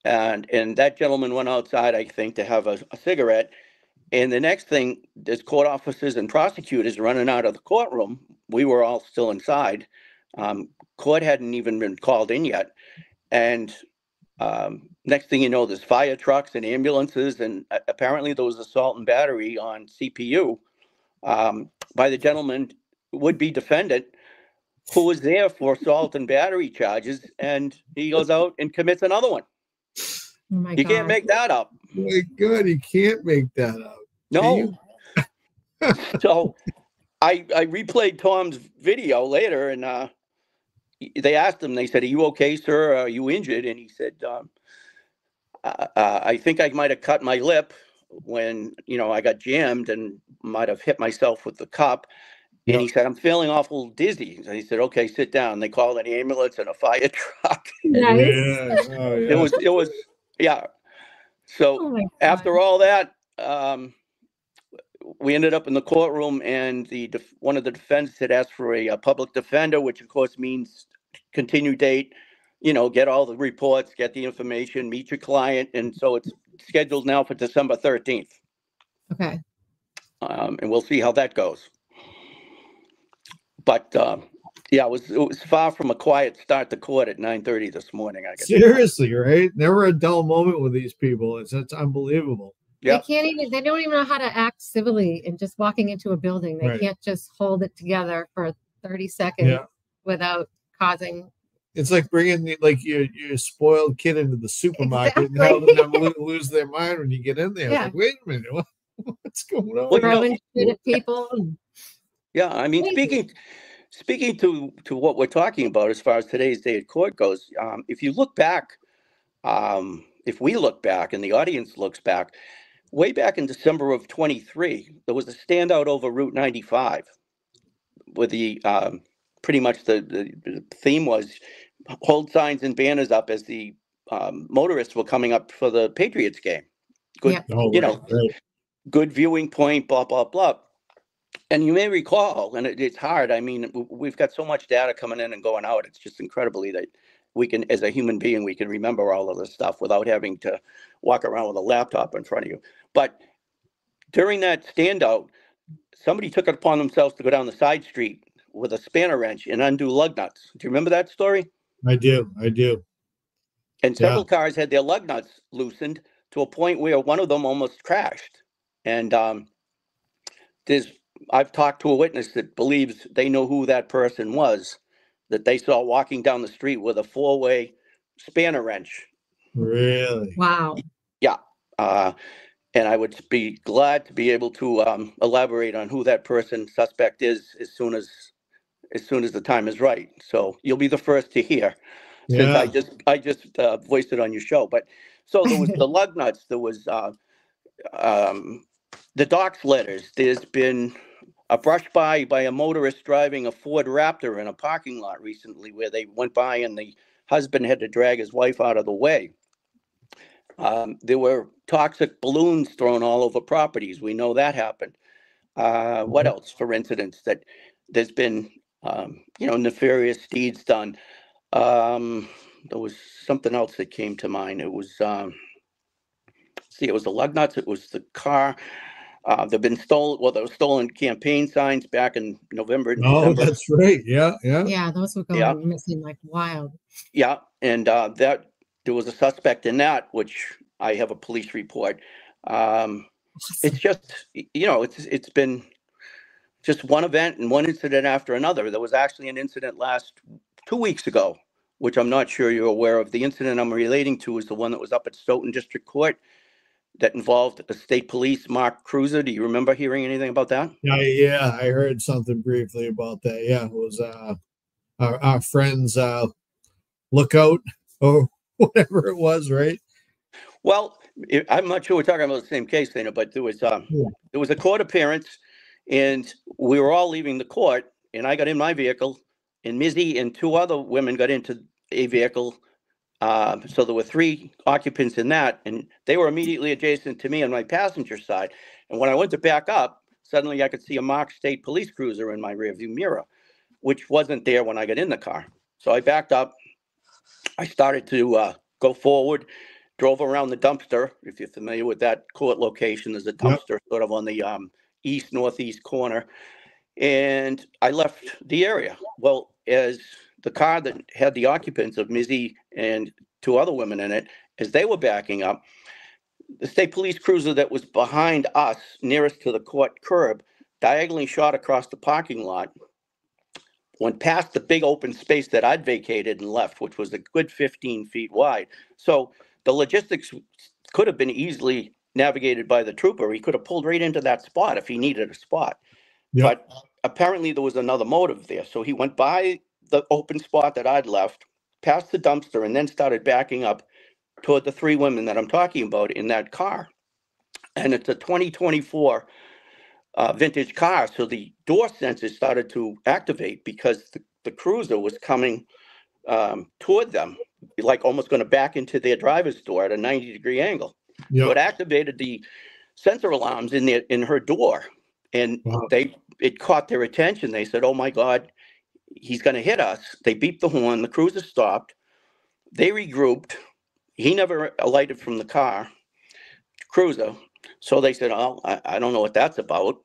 and that gentleman went outside, I think, to have a cigarette. And the next thing, there's court officers and prosecutors running out of the courtroom. We were all still inside. Court hadn't even been called in yet. And next thing you know, there's fire trucks and ambulances, and apparently there was assault and battery on CPU by the gentleman, would-be defendant, who was there for assault and battery charges, and he goes out and commits another one. Oh, my You God. can't make that up. My God, you can't make that up. No. So I replayed Tom's video later, and they asked him, they said, "Are you okay, sir? Are you injured?" And he said, I think I might have cut my lip when, I got jammed and might have hit myself with the cup. And he said, "I'm feeling awful dizzy." And he said, "Okay, sit down." They called an ambulance and a fire truck. Nice. Yeah. Oh, yeah. It was, yeah. So Oh, my God. after all that, we ended up in the courtroom, and one of the defendants had asked for a public defender, which of course means continue date, get all the reports, get the information, meet your client. And so it's scheduled now for December 13th. Okay. And we'll see how that goes. But it was far from a quiet start to court at 9:30 this morning, I guess. Seriously, right? Never a dull moment with these people. It's unbelievable. Yeah. They don't even know how to act civilly and just walking into a building. They Right. can't just hold it together for 30 seconds without causing. It's like bringing your spoiled kid into the supermarket and having them lose their mind when you get in there. Yeah. It's like, wait a minute, what's going on? Well, Throwing shit at people. Yeah, I mean, speaking to what we're talking about as far as today's day at court goes, if you look back, if we look back and the audience looks back, way back in December of 23, there was a standout over Route 95 where the pretty much the theme was hold signs and banners up as the motorists were coming up for the Patriots game. Good, Yeah. Oh, right. good viewing point, blah, blah, blah. And you may recall, and it's hard. I mean, we've got so much data coming in and going out. It's just incredibly that we can, as a human being, we can remember all of this stuff without having to walk around with a laptop in front of you. But during that standout, somebody took it upon themselves to go down the side street with a spanner wrench and undo lug nuts. Do you remember that story? I do. And several cars had their lug nuts loosened to a point where one of them almost crashed. And I've talked to a witness that believes they know who that person was, that they saw walking down the street with a 4-way spanner wrench. Really? Wow. Yeah. And I would be glad to be able to elaborate on who that suspect is as soon as the time is right. So you'll be the first to hear, since I just voiced it on your show. But so there was the lug nuts, there was the dock letters. There's been a brush by a motorist driving a Ford Raptor in a parking lot recently, where they went by and the husband had to drag his wife out of the way. There were toxic balloons thrown all over properties. We know that happened. What else for incidents that there's been, nefarious deeds done? There was something else that came to mind. It was, it was the lug nuts. It was the car. There've been stolen. Well, there were stolen campaign signs back in November and Oh, December. that's right. Yeah, yeah. Yeah, those were going missing like wild. Yeah, and that there was a suspect in that, which I have a police report. It's just, you know, it's been just one event and one incident after another. There was actually an incident 2 weeks ago, which I'm not sure you're aware of. The incident I'm relating to is the one that was up at Stoughton District Court that involved a state police, Mark Cruiser. Do you remember hearing anything about that? Yeah, I heard something briefly about that. Yeah, it was our friend's lookout or whatever it was, right? Well, I'm not sure we're talking about the same case, Dana, but there was a court appearance, and we were all leaving the court, and I got in my vehicle, and Mizzy and 2 other women got into a vehicle. So there were 3 occupants in that, and they were immediately adjacent to me on my passenger side. And when I went to back up, suddenly I could see a marked state police cruiser in my rearview mirror, which wasn't there when I got in the car. So I backed up. I started to go forward, drove around the dumpster. If you're familiar with that court location, there's a dumpster sort of on the east-northeast corner. And I left the area. Well, as the car that had the occupants of Mizzy and 2 other women in it, as they were backing up, the state police cruiser that was behind us, nearest to the court curb, diagonally shot across the parking lot, went past the big open space that I'd vacated and left, which was a good 15 feet wide. So the logistics could have been easily navigated by the trooper. He could have pulled right into that spot if he needed a spot. But apparently there was another motive there. So he went by the open spot that I'd left, past the dumpster, and then started backing up toward the 3 women that I'm talking about in that car. And it's a 2024 vintage car. So the door sensors started to activate because the cruiser was coming toward them, like almost going to back into their driver's door at a 90-degree angle. So it activated the sensor alarms in her door. And it caught their attention. They said, "Oh my God, he's going to hit us." They beeped the horn. The cruiser stopped. They regrouped. He never alighted from the cruiser. So they said, "Oh, I don't know what that's about.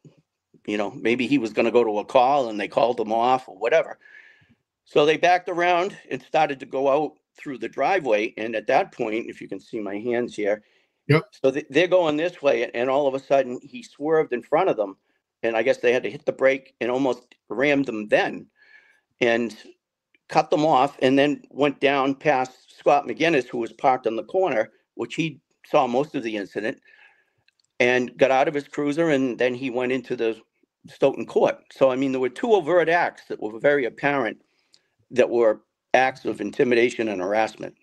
You know, maybe he was going to go to a call and they called him off or whatever." So they backed around and started to go out through the driveway. And at that point, if you can see my hands here, so they're going this way. And all of a sudden he swerved in front of them. And I guess they had to hit the brake and almost rammed them then and cut them off, and then went down past Scott McGinnis, who was parked on the corner, which he saw most of the incident, and got out of his cruiser, and then he went into the Stoughton court. So, I mean, there were 2 overt acts that were very apparent that were acts of intimidation and harassment.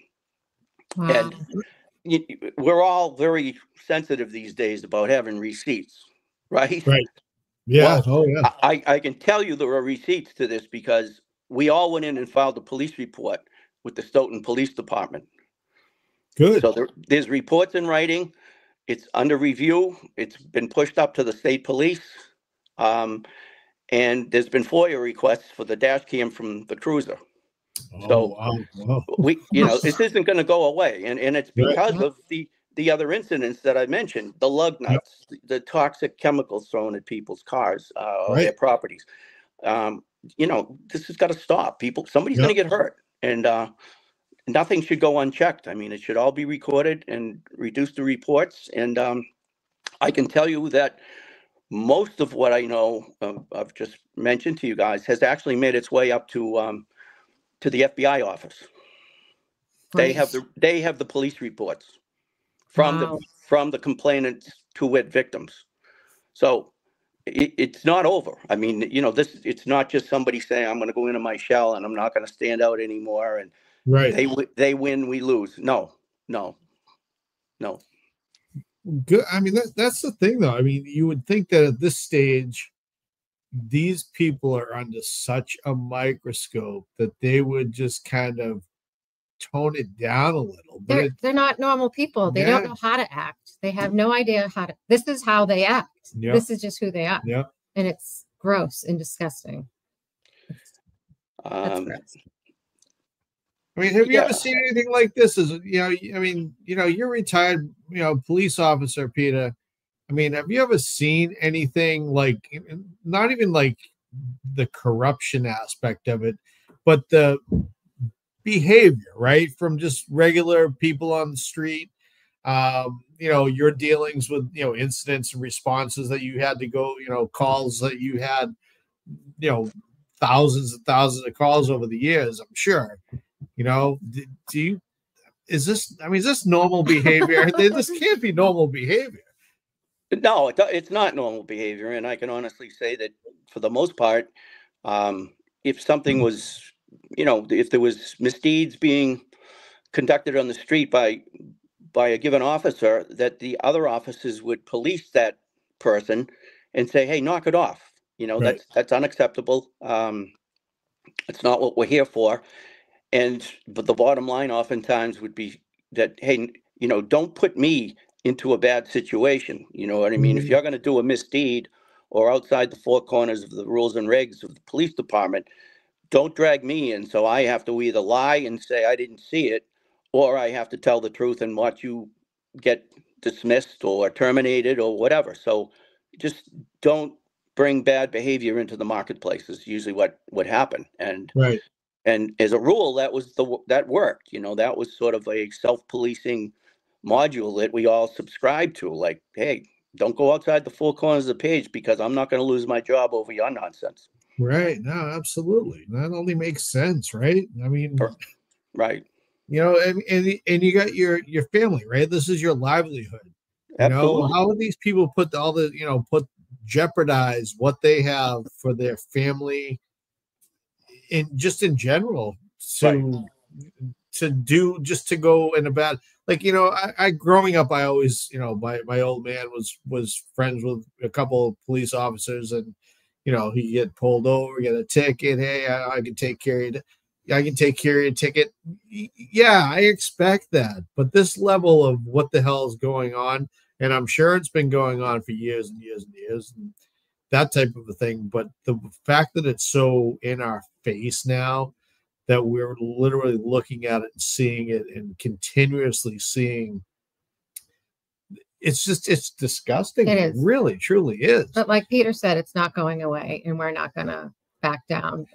Wow. And we're all very sensitive these days about having receipts, right? Right. Yeah. Well, yeah. I can tell you there are receipts to this because we all went in and filed a police report with the Stoughton Police Department. Good. So there's reports in writing. It's under review. It's been pushed up to the state police. And there's been FOIA requests for the dash cam from the cruiser. We, this isn't going to go away. And it's because of the other incidents that I mentioned, the lug nuts, the toxic chemicals thrown at people's cars, or their properties. This has got to stop. Somebody's going to get hurt, and nothing should go unchecked. I mean, it should all be recorded and reduce the reports. And I can tell you that most of what I know, I've just mentioned to you guys, has actually made its way up to the FBI office. They have the police reports from the complainants to wit victims. So it's not over. I mean, it's not just somebody saying, "I'm going to go into my shell and I'm not going to stand out anymore." And they win, we lose. No. Good. I mean, that's the thing, though. I mean, you would think that at this stage, these people are under such a microscope that they would just kind of tone it down a little. But they're not normal people. They don't know how to act. They have no idea how to. This is how they act. This is just who they are. And it's gross and disgusting. That's gross. I mean, have you ever seen anything like this? You're a retired, police officer, Peter. I mean, have you ever seen anything like, not even like the corruption aspect of it, but the behavior, right? From just regular people on the street, your dealings with, incidents and responses that you had to go, calls that you had, thousands and thousands of calls over the years, I'm sure. Is this normal behavior? This can't be normal behavior. No, it's not normal behavior. And I can honestly say that for the most part, if something was, if there was misdeeds being conducted on the street by a given officer, that the other officers would police that person and say, hey, knock it off. Right. That's unacceptable. It's not what we're here for. But the bottom line oftentimes would be that, hey, don't put me into a bad situation. You know what I mean? Mm-hmm. If you're going to do a misdeed or outside the four corners of the rules and regs of the police department, don't drag me in. So I have to either lie and say I didn't see it, or I have to tell the truth and watch you get dismissed or terminated or whatever. So just don't bring bad behavior into the marketplace is usually what happened. And right. And as a rule, that worked. That was sort of a self-policing module that we all subscribed to. Like, hey, don't go outside the four corners of the page because I'm not going to lose my job over your nonsense. Right. No, absolutely. That only makes sense, right? I mean, right. And you got your family, right? This is your livelihood. Absolutely. How would these people put all the, jeopardize what they have for their family in general to go in a bad, like, I growing up, I always, my old man was friends with a couple of police officers, and he get pulled over, get a ticket. Hey, I can take care of it. I can take care of your ticket. Yeah, I expect that. But this level of what the hell is going on, and I'm sure it's been going on for years and years and years, and that type of a thing. But the fact that it's so in our face now, that we're literally looking at it and seeing it and continuously seeing, it's disgusting. It is. It really, truly is. But like Peter said, it's not going away, and we're not going to back down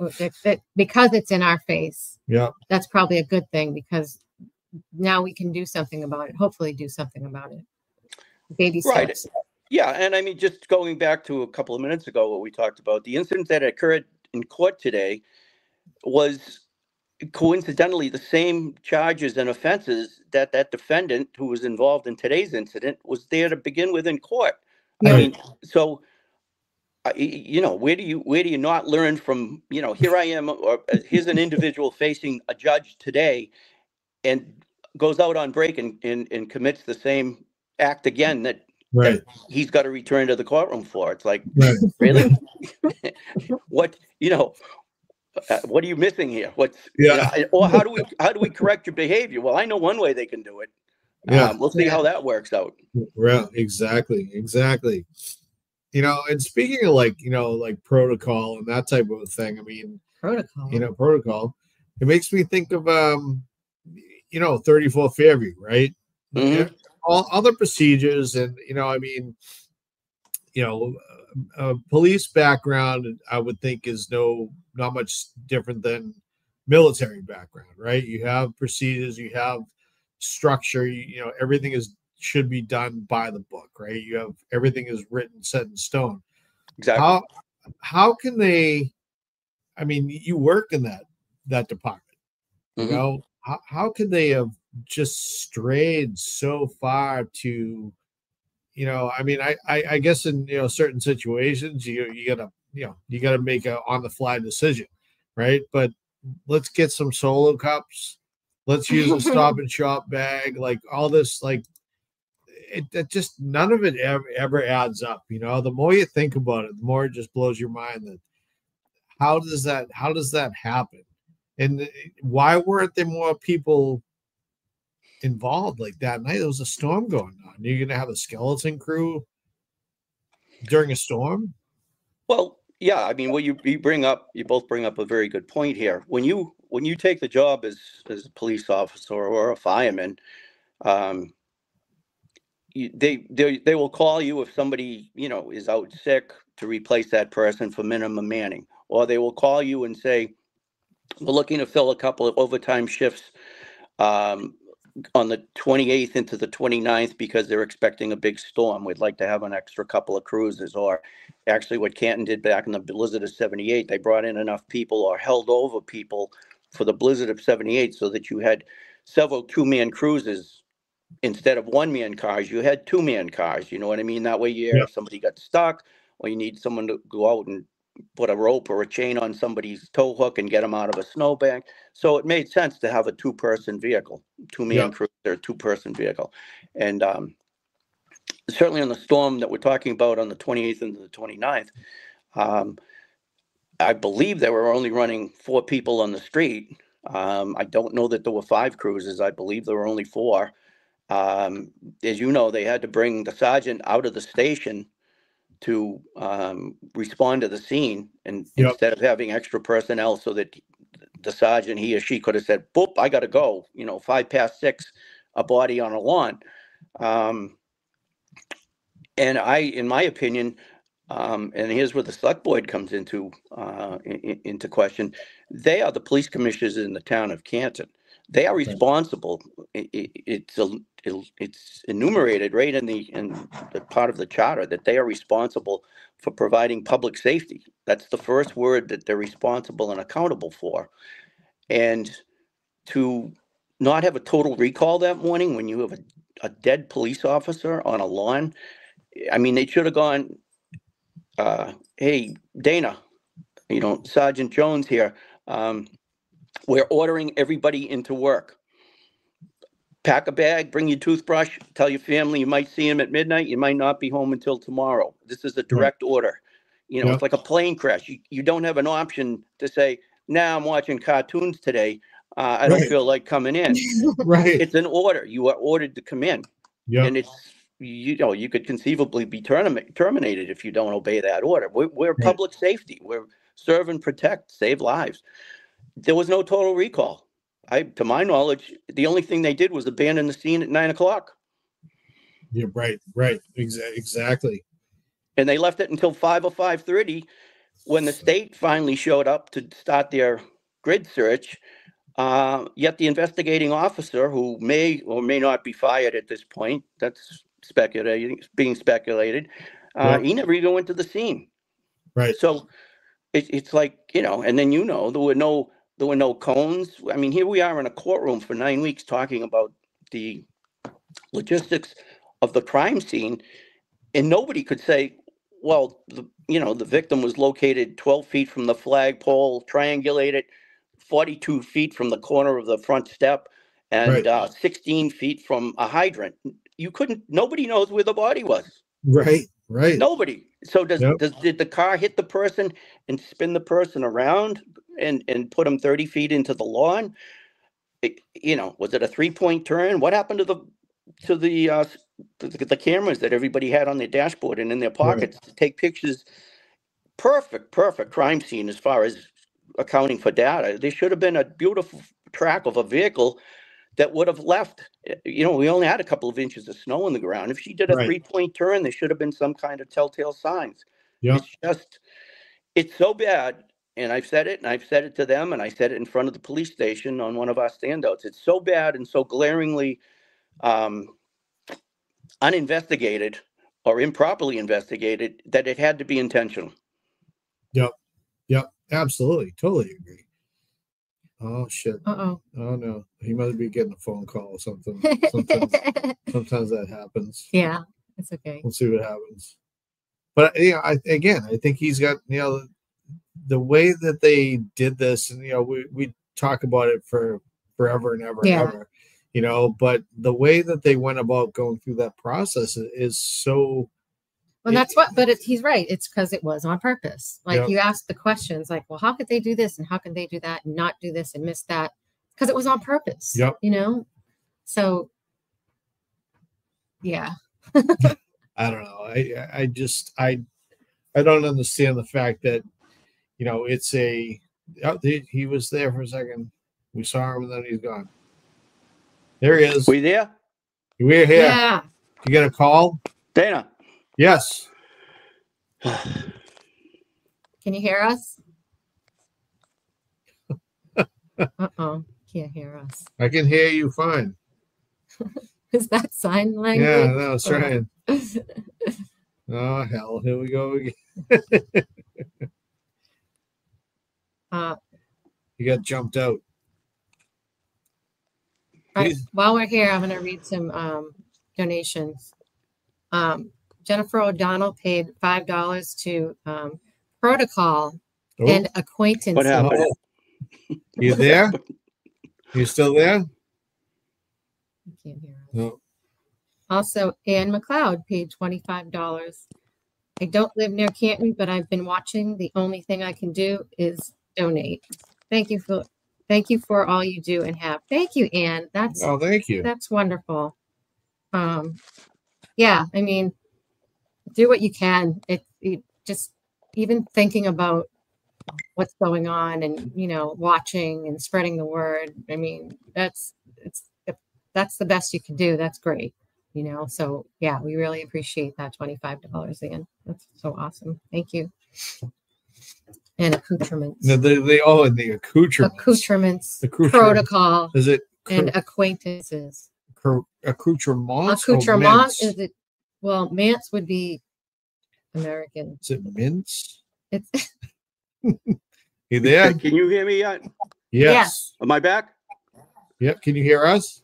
because it's in our face. Yeah, that's probably a good thing, because now we can do something about it. Hopefully do something about it. Baby steps. Right. Yeah. And I mean, just going back to a couple of minutes ago, what we talked about, the incident that occurred in court today was coincidentally the same charges and offenses that defendant who was involved in today's incident was there to begin with in court. Yeah. I mean, so where do you not learn from, here I am, or here's an individual facing a judge today and goes out on break and commits the same act again that he's got to return to the courtroom for. It's like, really? What are you missing here? Or how do we correct your behavior? Well, I know one way they can do it. We'll see how that works out. Well, exactly. And speaking of like protocol and that type of thing, I mean, protocol, it makes me think of 34 Fairview, right? Mm-hmm. All other procedures, and police background, I would think is not much different than military background, right? You have procedures, you have structure, everything should be done by the book, right? You have everything is written, set in stone. Exactly. How can they? I mean, you work in that department. Mm-hmm. How could they have just strayed so far to? I guess in certain situations you gotta make a on the fly decision, right? But let's get some Solo cups. Let's use a Stop and Shop bag, like all this, like. It just none of it ever adds up. The more you think about it, the more it just blows your mind that how does that happen? And why weren't there more people involved like that night? There was a storm going on. You're going to have a skeleton crew during a storm? Well, yeah. I mean, you both bring up a very good point here. When you take the job as a police officer or a fireman, they will call you if somebody, you know, is out sick to replace that person for minimum manning, or they will call you and say, we're looking to fill a couple of overtime shifts on the 28th into the 29th because they're expecting a big storm. We'd like to have an extra couple of cruises. Or actually what Canton did back in the blizzard of 78, they brought in enough people or held over people for the blizzard of 78 so that you had several two-man cruises instead of one-man cars. You had two-man cars, you know what I mean? That way, if somebody got stuck or you need someone to go out and put a rope or a chain on somebody's tow hook and get them out of a snowbank. So it made sense to have a two-person vehicle, two-man cruiser, two-person vehicle. And certainly on the storm that we're talking about on the 28th and the 29th, I believe they were only running 4 people on the street. I don't know that there were 5 cruises. I believe there were only 4. As you know, they had to bring the sergeant out of the station to respond to the scene, and instead of having extra personnel so that the sergeant, he or she, could have said, boop, I got to go, you know, 5 past 6, a body on a lawn. And in my opinion, and here's where the select board comes into question, they are the police commissioners in the town of Canton. They are responsible. It's enumerated right in the part of the charter that they are responsible for providing public safety. That's the first word that they're responsible and accountable for. And to not have a total recall that morning when you have a dead police officer on a lawn, I mean, they should have gone, hey, Dana, you know, Sergeant Jones here, we're ordering everybody into work. Pack a bag, bring your toothbrush, tell your family you might see him at midnight. You might not be home until tomorrow. This is a direct order. You know, it's like a plane crash. You don't have an option to say, nah, I'm watching cartoons today. I don't feel like coming in. It's an order. You are ordered to come in. And it's, you know, you could conceivably be terminated if you don't obey that order. We're public safety. We're serve and protect, save lives. There was no total recall. To my knowledge, the only thing they did was abandon the scene at 9 o'clock. Yeah, right. Exactly. And they left it until 5 or 5:30 when the state finally showed up to start their grid search. Yet the investigating officer, who may or may not be fired at this point, that's being speculated, he never even went to the scene. Right. So it's like, you know, and then, you know, there were no cones. I mean, here we are in a courtroom for 9 weeks talking about the logistics of the crime scene, and nobody could say, well, the victim was located 12 feet from the flagpole, triangulated 42 feet from the corner of the front step, and 16 feet from a hydrant. Nobody knows where the body was. Right. Nobody. So did the car hit the person and spin the person around and put him 30 feet into the lawn? You know, was it a 3-point turn? What happened to the cameras that everybody had on their dashboard and in their pockets to take pictures? Perfect crime scene as far as accounting for data. There should have been a beautiful track of a vehicle that would have left. You know, we only had a couple of inches of snow on the ground. If she did a 3-point turn, there should have been some kind of telltale signs. It's so bad. And I've said it to them, and I said it in front of the police station on one of our standouts. It's so bad and so glaringly uninvestigated or improperly investigated that it had to be intentional. Yep. Absolutely. Totally agree. Oh, shit. Oh, no. He must be getting a phone call or something. Sometimes that happens. Yeah, it's okay. We'll see what happens. But, you know, I think he's got, you know, the way that they did this, and, you know, we talk about it for forever and ever and ever, you know, but the way that they went about going through that process is so... Well, that's what, but he's right. It's because it was on purpose. Like you ask the questions like, well, how could they do this? And how can they do that and not do this and miss that? Because it was on purpose, you know? So, yeah. I don't know. I don't understand the fact that, you know, it's he was there for a second. We saw him and then he's gone. There he is. We there? We're here. Yeah. You get a call? Dana. Yes. Can you hear us? Uh-oh, can't hear us. I can hear you fine. Is that sign language? Yeah, no, I was trying. Oh, hell. Here we go again. You got jumped out. All right, while we're here, I'm going to read some donations. Jennifer O'Donnell paid $5 to Protocol and Acquaintances. What happened? You there? You still there? You can't hear us. No. Also, Ann McLeod paid $25. I don't live near Canton, but I've been watching. The only thing I can do is donate. Thank you for all you do and have. Thank you, Ann. Thank you. That's wonderful. Yeah, I mean, do what you can. It just even thinking about what's going on and watching and spreading the word. I mean, that's the best you can do. That's great. So yeah, we really appreciate that $25, Ann. That's so awesome. Thank you. And accoutrements. No, the accoutrements. Accoutrements. Protocol. Is it and acquaintances? Accoutrements. Accoutrement is it? Well, Mance would be American. Is it mince? It's. You there? Can you hear me yet? Yes. Am I back? Yep. Can you hear us?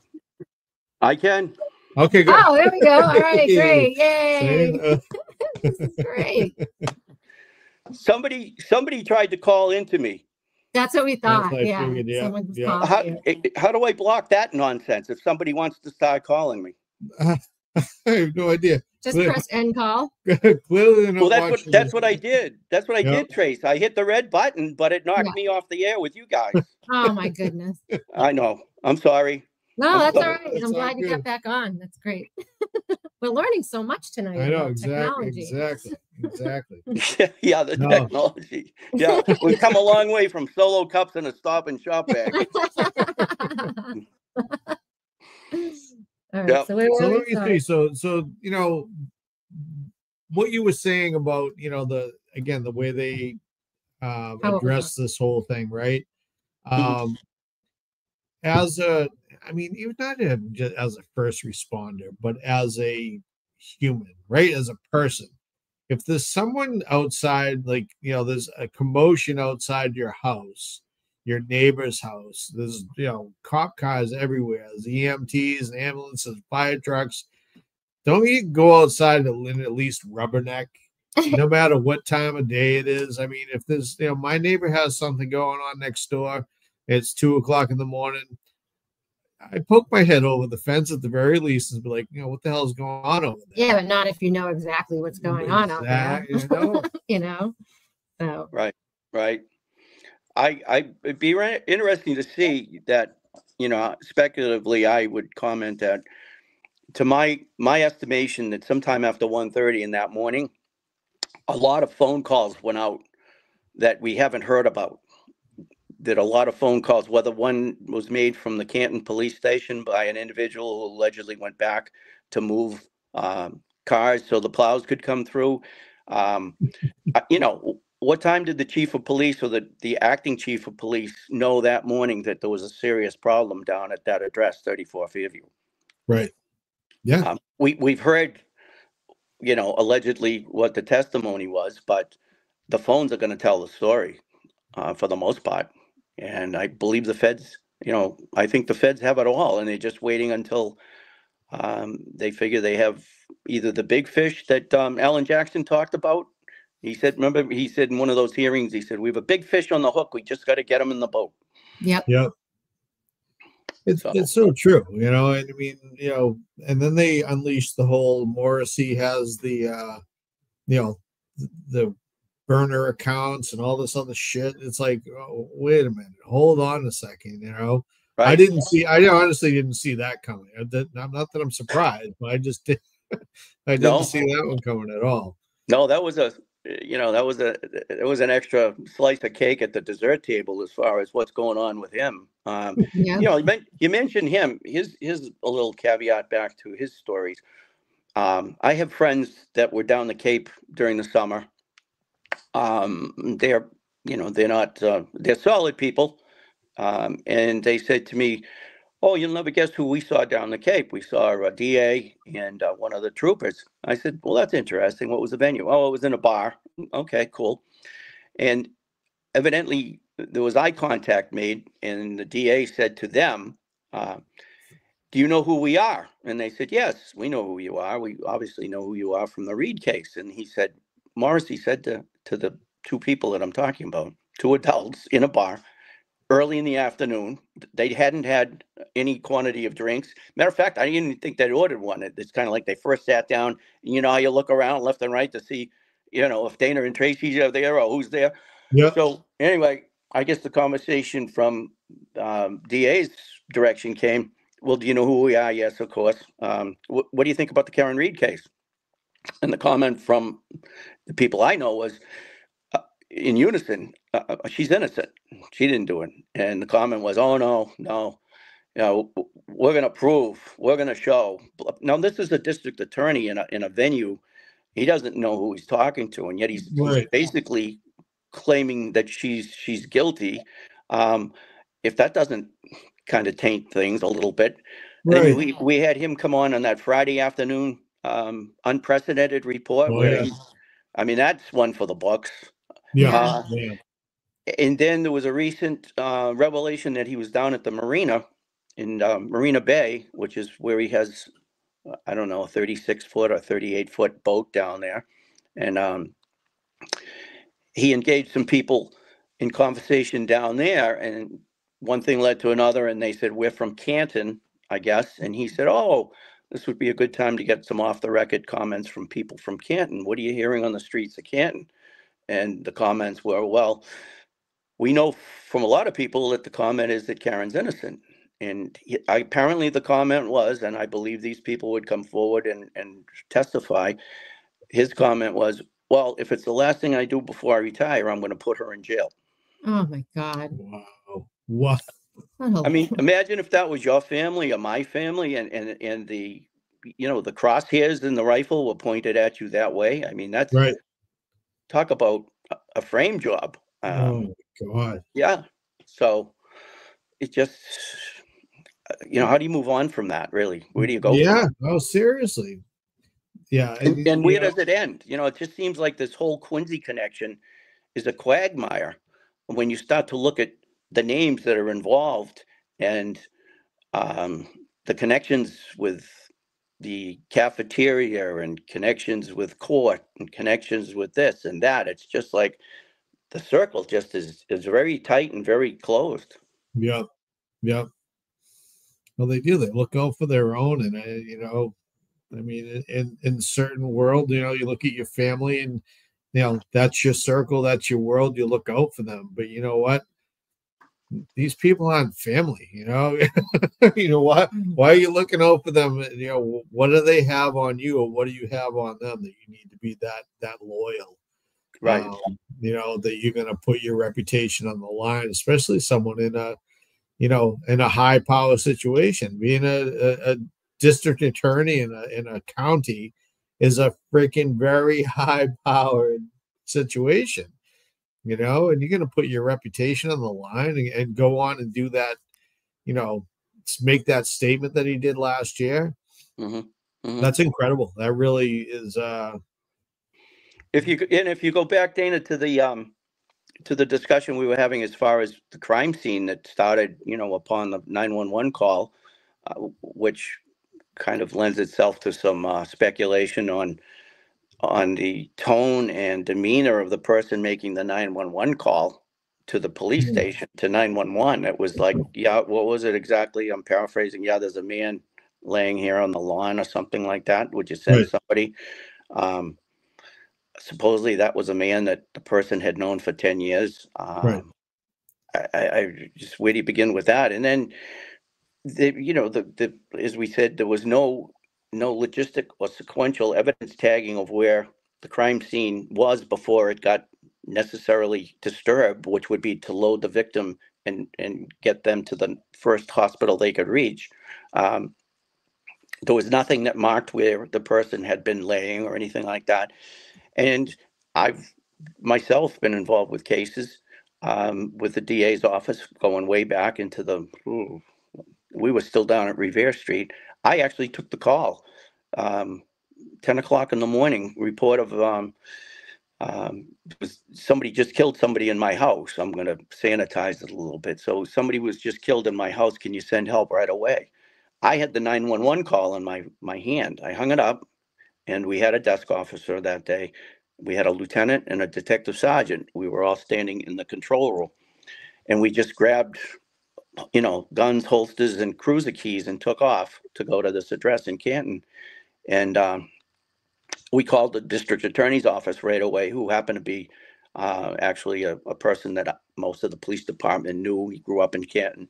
I can. Okay, good. Oh, there we go. All right, great. Yay. This is great. Somebody tried to call into me. That's what we thought. Yeah. Someone was calling you. How do I block that nonsense if somebody wants to start calling me? I have no idea. Just press end call. Clearly, well, that's what I did. That's what I did, Trace. I hit the red button, but it knocked me off the air with you guys. Oh my goodness. I know. I'm sorry. No, that's all right. I'm glad you got back on. That's great. We're learning so much tonight. I know, exactly. Yeah, the technology. Yeah, we've come a long way from solo cups and a Stop and Shop bag. All right, so let me see. So what you were saying about the way they address this whole thing, right? Even not just as a first responder, but as a human, right? As a person. If there's someone outside, there's a commotion outside your house, your neighbor's house, there's, cop cars everywhere, there's EMTs and ambulances, fire trucks. Don't you go outside and at least rubberneck, no matter what time of day it is? I mean, if there's, my neighbor has something going on next door, it's 2:00 in the morning. I poke my head over the fence at the very least and be like, what the hell is going on over there? Yeah, but not if you know exactly what's going on out there. So. Right. It'd be interesting to see that, speculatively, I would comment that to my estimation that sometime after 1:30 in that morning, a lot of phone calls went out that we haven't heard about. That a lot of phone calls, whether one was made from the Canton police station by an individual who allegedly went back to move cars so the plows could come through. What time did the chief of police or the acting chief of police know that morning that there was a serious problem down at that address, 34 Fairview? Right. Yeah. We've heard, allegedly what the testimony was, but the phones are going to tell the story for the most part. And I believe the feds, I think the feds have it all, and they're just waiting until they figure they have either the big fish that Alan Jackson talked about. He said in one of those hearings, he said, we have a big fish on the hook. We just got to get him in the boat. Yep. It's so true, and I mean, and then they unleash the whole Morrissey has the burner accounts and all this other shit. It's like, oh, wait a minute, hold on a second, Right. I honestly didn't see that coming. Not that I'm surprised, but I just didn't see that one coming at all. No, that was an extra slice of cake at the dessert table as far as what's going on with him. You mentioned him. Here's a little caveat back to his stories. I have friends that were down the Cape during the summer. They're, they're not, they're solid people. And they said to me, "Oh, you'll never guess who we saw down the Cape. We saw a DA and one of the troopers." I said, "Well, that's interesting. What was the venue?" "Oh, it was in a bar." "Okay, cool." And evidently there was eye contact made, and the DA said to them, "Do you know who we are?" And they said, "Yes, we know who you are. We obviously know who you are from the Reed case." And he said, Morrissey said to the two people that I'm talking about, two adults in a bar, early in the afternoon. They hadn't had any quantity of drinks. Matter of fact, I didn't even think they'd ordered one. It's kind of like they first sat down, and you know how you look around left and right to see, if Dana and Tracy are there or who's there. Yeah. So anyway, I guess the conversation from DA's direction came, "Well, do you know who we are?" "Yes, of course." What do you think about the Karen Reed case?" And the comment from the people I know was, in unison, "She's innocent. She didn't do it." And the comment was, "Oh, no. We're going to prove, we're going to show." Now, this is a district attorney in a venue. He doesn't know who he's talking to, and yet he's basically claiming that she's guilty. If that doesn't kind of taint things a little bit, then we had him come on that Friday afternoon unprecedented report where that's one for the books. Yeah. And then there was a recent revelation that he was down at the marina in Marina Bay, which is where he has, I don't know, a 36-foot or 38-foot boat down there. And he engaged some people in conversation down there, and one thing led to another, and they said, "We're from Canton, I guess." And he said, "Oh, this would be a good time to get some off-the-record comments from people from Canton. What are you hearing on the streets of Canton?" And the comments were, "Well, we know from a lot of people that the comment is that Karen's innocent." And apparently the comment was, and I believe these people would come forward and testify, his comment was, "Well, if it's the last thing I do before I retire, I'm going to put her in jail." Oh my God. Wow. What? I mean, imagine if that was your family or my family, and the, the crosshairs in the rifle were pointed at you that way. I mean, that's right. Talk about a frame job. Oh my God. Yeah. So it just, how do you move on from that, really? Where do you go? Yeah. Oh, seriously. Yeah. And where does it end? It just seems like this whole Quincy connection is a quagmire when you start to look at the names that are involved and the connections with the cafeteria and connections with court and connections with this and that. It's just like the circle just is very tight and very closed. Yep. Well, they do. They look out for their own, and I mean, in certain world, you look at your family, and that's your circle, that's your world. You look out for them, but you know what? These people aren't family. You know what? Why are you looking out for them? What do they have on you, or what do you have on them that you need to be that loyal? Right. That you're going to put your reputation on the line, especially someone in a high power situation. Being a district attorney in a county is a freaking very high powered situation, and you're going to put your reputation on the line and go on and do that, make that statement that he did last year. Mm-hmm. Mm-hmm. That's incredible. That really is. If you go back, Dana, to the discussion we were having as far as the crime scene that started, upon the 911 call, which kind of lends itself to some speculation on the tone and demeanor of the person making the 911 call to the police station, to 911. It was like, yeah, what was it exactly? I'm paraphrasing. Yeah, there's a man laying here on the lawn or something like that. Would you send somebody? Supposedly that was a man that the person had known for 10 years. I just, where do you begin with that? And then as we said, there was no logistic or sequential evidence tagging of where the crime scene was before it got necessarily disturbed, which would be to load the victim and get them to the first hospital they could reach. There was nothing that marked where the person had been laying or anything like that. And I've myself been involved with cases with the DA's office going way back into we were still down at Revere Street. I actually took the call. 10 o'clock in the morning, report of somebody just killed somebody in my house. I'm going to sanitize it a little bit. So somebody was just killed in my house. Can you send help right away? I had the 911 call in my hand. I hung it up, and we had a desk officer that day. We had a lieutenant and a detective sergeant. We were all standing in the control room, and we just grabbed, guns, holsters, and cruiser keys and took off to go to this address in Canton. And we called the district attorney's office right away, who happened to be actually a person that most of the police department knew. He grew up in Canton.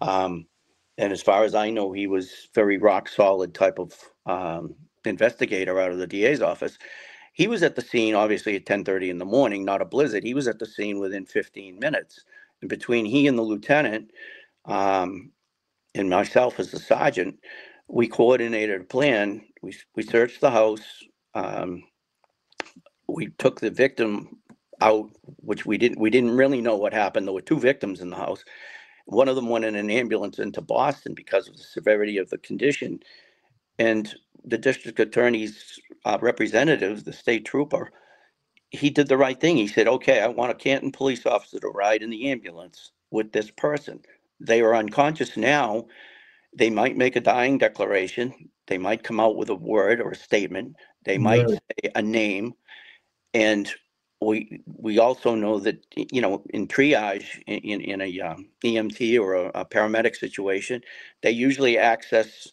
And as far as I know, he was very rock solid type of investigator out of the DA's office. He was at the scene, obviously, at 10:30 in the morning, not a blizzard. He was at the scene within 15 minutes. And between he and the lieutenant and myself as the sergeant, we coordinated a plan. We searched the house. We took the victim out, which we didn't really know what happened. There were two victims in the house. One of them went in an ambulance into Boston because of the severity of the condition. And the district attorney's representative, the state trooper, he did the right thing. He said, okay, I want a Canton police officer to ride in the ambulance with this person. They are unconscious now. They might make a dying declaration. They might come out with a word or a statement. They might say a name. And we also know that, in triage, in a EMT or a paramedic situation, they usually access,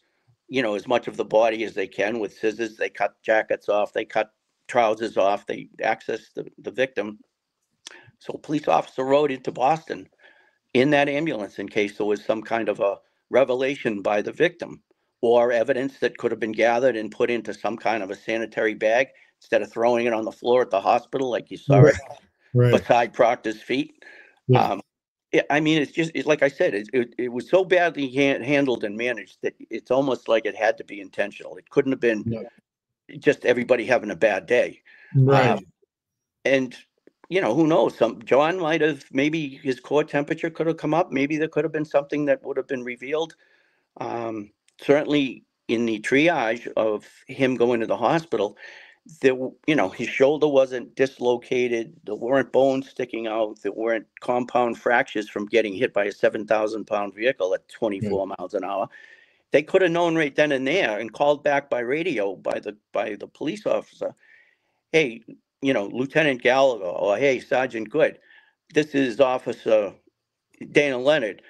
as much of the body as they can with scissors. They cut jackets off. They cut trousers off. They access the victim. So a police officer rode into Boston in that ambulance in case there was some kind of a revelation by the victim or evidence that could have been gathered and put into some kind of a sanitary bag instead of throwing it on the floor at the hospital like you saw it beside Proctor's feet. Yeah. It's like I said, it was so badly handled and managed that it's almost like it had to be intentional. It couldn't have been just everybody having a bad day. Right. And who knows? John might have, maybe his core temperature could have come up. Maybe there could have been something that would have been revealed. Certainly in the triage of him going to the hospital, there, his shoulder wasn't dislocated. There weren't bones sticking out. There weren't compound fractures from getting hit by a 7,000-pound vehicle at 24 miles an hour. They could have known right then and there and called back by radio by the police officer. Hey, Lieutenant Gallagher, or hey, Sergeant Good, this is Officer Dana Leonard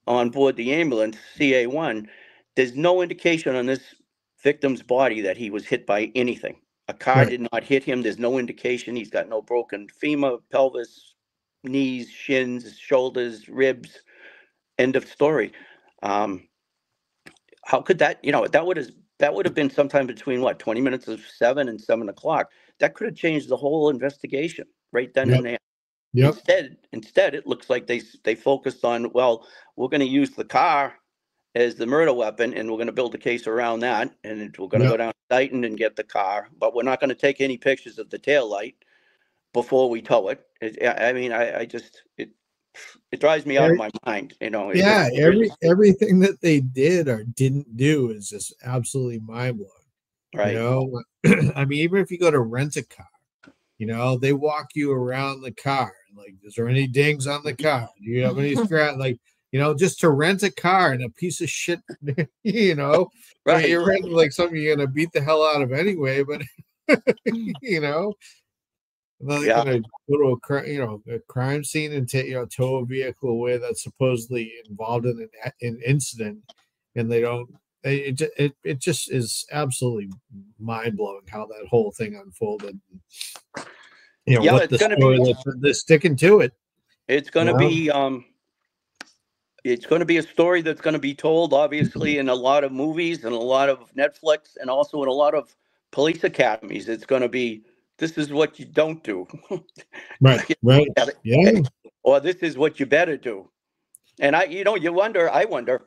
on board the ambulance CA1. There's no indication on this victim's body that he was hit by anything. A car did not hit him. There's no indication. He's got no broken femur, pelvis, knees, shins, shoulders, ribs. End of story. How could that, that would have been sometime between 20 minutes of 7 and 7 o'clock. That could have changed the whole investigation right then and there. Yep. Instead, it looks like they focused on, well, we're going to use the car as the murder weapon, and we're going to build a case around that, and we're going to go down to Dayton and get the car, but we're not going to take any pictures of the taillight before we tow it. It drives me out of my mind, everything that they did or didn't do is just absolutely mind-blowing. Right. Even if you go to rent a car, they walk you around the car. Like, is there any dings on the car? Do you have any scratch? Just to rent a car and a piece of shit, right? You're renting like something you're gonna beat the hell out of anyway, but they're gonna go to a crime scene and tow a vehicle away that's supposedly involved in an incident, and they don't. It just is absolutely mind blowing how that whole thing unfolded. What the story they're sticking to it. It's gonna be it's going to be a story that's going to be told, obviously, in a lot of movies and a lot of Netflix and also in a lot of police academies. It's going to be, this is what you don't do. Right. Yeah. Or this is what you better do. And I wonder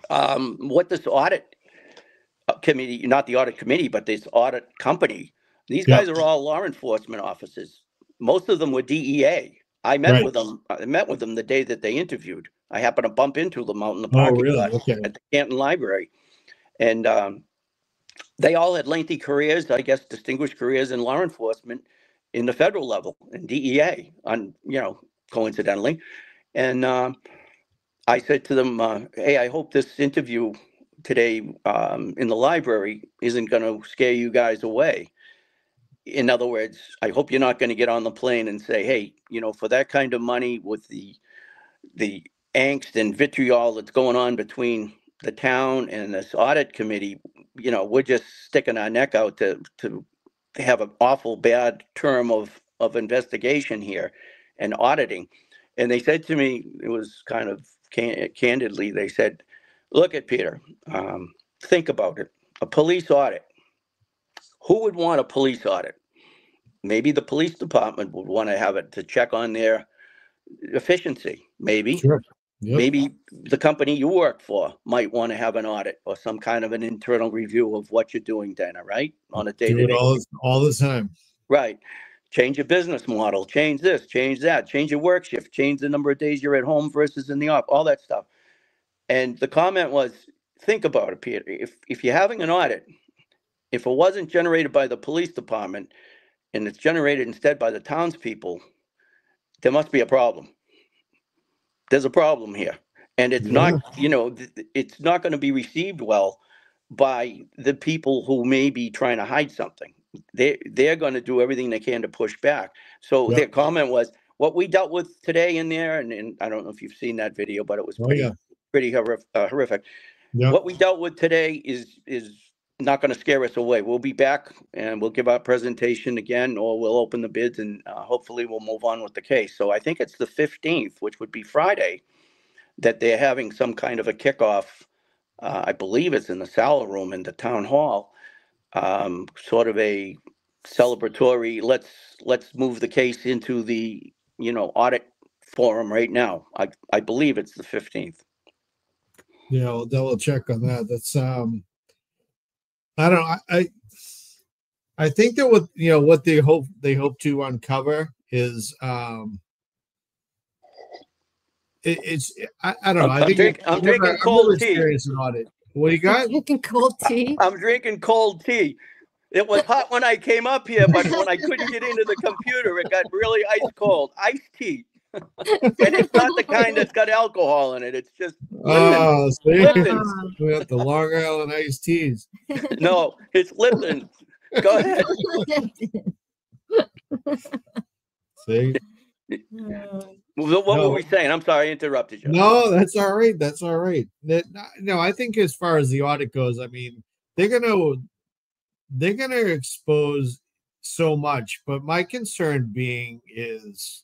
what this audit committee, not the audit committee, but this audit company. These Yeah. guys are all law enforcement officers. Most of them were DEA. I met Right. with them. I met with them the day that they interviewed. I happened to bump into them out in the Oh, parking really? lot Okay. at the Canton Library, and they all had lengthy careers, I guess, distinguished careers in law enforcement in the federal level and DEA, coincidentally. And I said to them, "Hey, I hope this interview today in the library isn't going to scare you guys away. In other words, I hope you're not going to get on the plane and say, hey, for that kind of money with the angst and vitriol that's going on between the town and this audit committee, we're just sticking our neck out to have an awful bad term of investigation here and auditing." And they said to me, it was kind of candidly, they said, "Look at Peter, think about it. A police audit. Who would want a police audit? Maybe the police department would want to have it to check on their efficiency. Maybe. Sure. Yep. Maybe the company you work for might want to have an audit or some kind of an internal review of what you're doing, Dana, right? On a day-to-day. Do it all the time. Right. Change your business model, change this, change that, change your work shift, change the number of days you're at home versus in the office, all that stuff." And the comment was, think about it, Peter. If you're having an audit, if it wasn't generated by the police department and it's generated instead by the townspeople, there must be a problem. There's a problem here. And it's not, it's not going to be received well by the people who may be trying to hide something. They're going to do everything they can to push back. So their comment was, what we dealt with today in there, and I don't know if you've seen that video, but it was pretty horrific. Yep. What we dealt with today is not going to scare us away. We'll be back and we'll give our presentation again, or we'll open the bids and hopefully we'll move on with the case. So I think it's the 15th, which would be Friday, that they're having some kind of a kickoff. I believe it's in the Sala Room in the town hall, sort of a celebratory, let's move the case into the, audit forum right now. I believe it's the 15th. Yeah, I'll double check on that. That's I don't know. I think that what they hope to uncover is it's I don't know. I'm drinking cold tea. An audit. What do you got? Drinking cold tea. I'm drinking cold tea. It was hot when I came up here, but when I couldn't get into the computer, it got really ice cold. Iced tea. And it's not the kind that's got alcohol in it. It's just Lipton. Lipton. We have the Long Island iced teas. No, it's Lipton. Go ahead. See? What were we saying? I'm sorry, I interrupted you. No, that's all right. That's all right. No, I think as far as the audit goes, I mean, they're gonna expose so much, but my concern being is,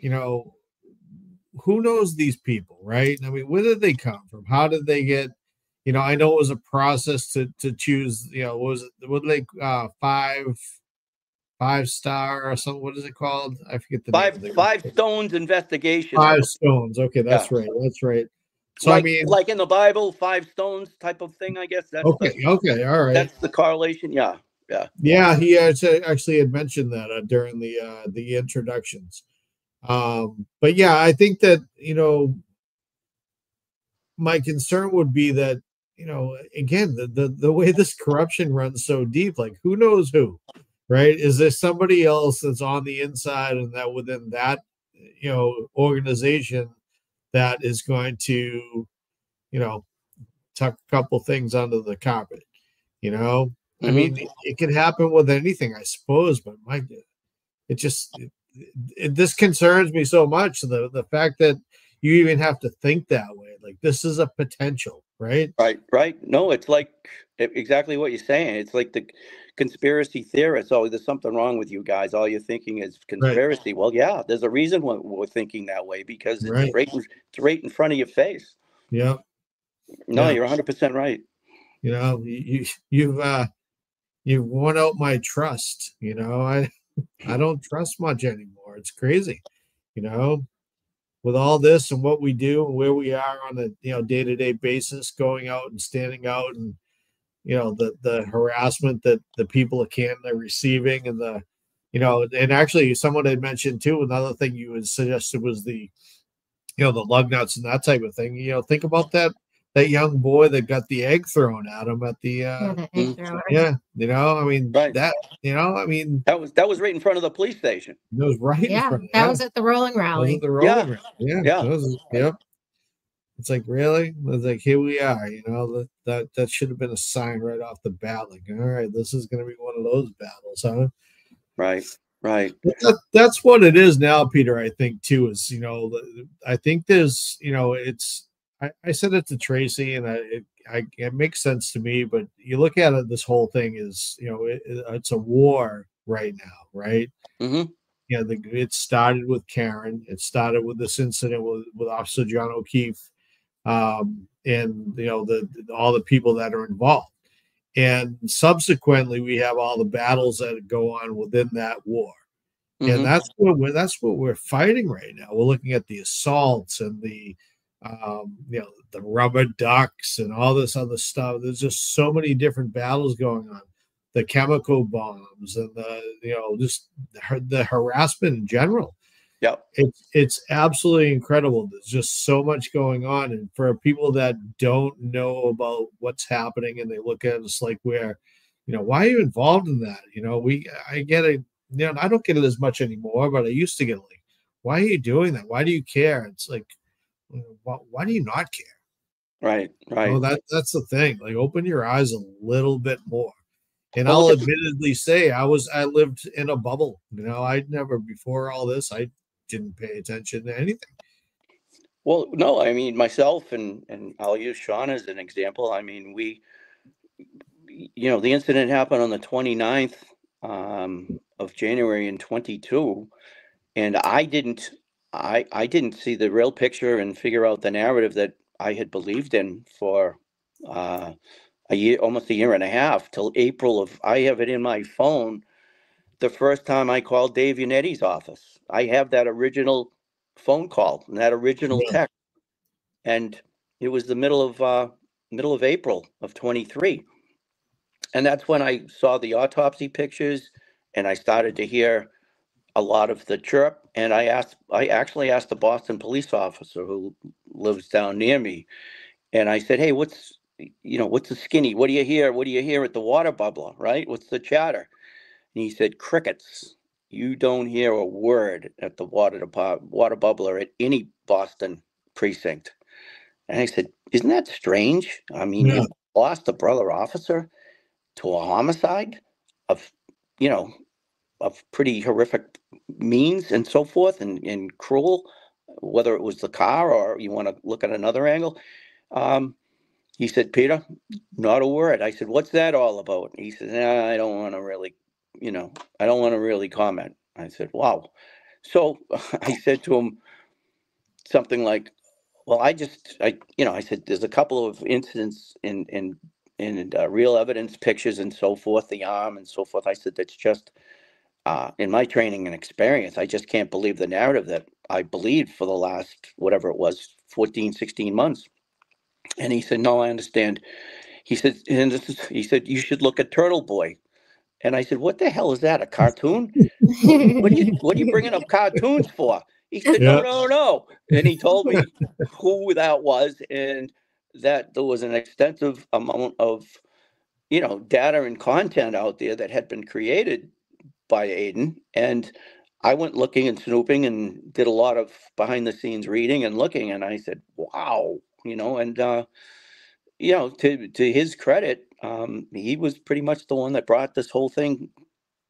who knows these people, right? I mean, where did they come from? How did they get, I know it was a process to choose, what they 5-star or something? What is it called? I forget the name. Five Stones investigation. 5 stones. Okay, that's right. That's right. So like, I mean, like in the Bible, 5 stones type of thing, I guess. That's okay, all right. That's the correlation. Yeah. Yeah, he actually had mentioned that during the introductions. But yeah, I think that, my concern would be that, again, the way this corruption runs so deep, like who knows who, right? Is there somebody else that's on the inside and that within that, organization that is going to, tuck a couple things under the carpet, I mean, it can happen with anything, I suppose, but this concerns me so much, the fact that you even have to think that way. Like, this is a potential, right? Right. No, it's like exactly what you're saying. It's like the conspiracy theorists. Oh, there's something wrong with you guys. All you're thinking is conspiracy. Right. Well, yeah, there's a reason we're thinking that way, because it's right in front of your face. Yeah. No, you're 100% right. You've worn out my trust. I don't trust much anymore. It's crazy, with all this and what we do and where we are on a day-to-day basis, going out and standing out and the harassment that the people of Canada are receiving, and and actually someone had mentioned too, another thing you had suggested was the lug nuts and that type of thing. Think about that young boy that got the egg thrown at him at the the egg thrower. I mean, Right. that was right in front of the police station. It was right in front of that was at the rolling rally. It was at the rolling rally. Yeah. Yep. It's like, really? It's like, here we are, that should have been a sign right off the bat. Like, all right, this is going to be one of those battles, huh? Right. That's what it is now, Peter. I think too is, I think there's, I said it to Tracy, and it makes sense to me, but you look at it, this whole thing is, it's a war right now, right? Mm-hmm. It started with Karen. It started with this incident with Officer John O'Keefe, and all the people that are involved. And subsequently, we have all the battles that go on within that war. Mm-hmm. And that's what we're fighting right now. We're looking at the assaults and the rubber ducks and all this other stuff. There's just so many different battles going on. The chemical bombs and just the harassment in general. Yeah, it's absolutely incredible. There's just so much going on, and for people that don't know about what's happening, and they look at us like we're, why are you involved in that? I get it. I don't get it as much anymore, but I used to get like, why are you doing that? Why do you care? It's like, why do you not care? Right. That's the thing. Like, open your eyes a little bit more. And I'll admittedly say I lived in a bubble. I'd never, before all this, I didn't pay attention to anything. Well, no, I mean, myself and I'll use Sean as an example. I mean, the incident happened on the 29th of January in 22, and I didn't see the real picture and figure out the narrative that I had believed in for almost a year and a half, till April of, I have it in my phone, the first time I called Dave Unetti's office. I have that original phone call and that original text, and it was the middle of April of 23, and that's when I saw the autopsy pictures, and I started to hear a lot of the chirp. And I actually asked the Boston police officer who lives down near me, and I said, hey, what's the skinny? What do you hear? What do you hear at the water bubbler, right? What's the chatter? And he said, crickets. You don't hear a word at the water bubbler at any Boston precinct. And I said, isn't that strange? I mean, you lost a brother officer to a homicide of pretty horrific means and so forth, and cruel, whether it was the car or you want to look at another angle. He said, Peter, not a word. I said, what's that all about? He said, nah, I don't want to really comment. I said, wow. So I said to him something like, well, I said, there's a couple of incidents in real evidence pictures and so forth, the arm and so forth. I said, that's just, in my training and experience, I just can't believe the narrative that I believed for the last, whatever it was, 14, 16 months. And he said, no, I understand. He said, you should look at Turtle Boy. And I said, what the hell is that, a cartoon? What are you bringing up cartoons for? He said, no. And he told me who that was, and that there was an extensive amount of, data and content out there that had been created by Aiden. And I went looking and snooping and did a lot of behind the scenes reading and looking. And I said, wow, to his credit, he was pretty much the one that brought this whole thing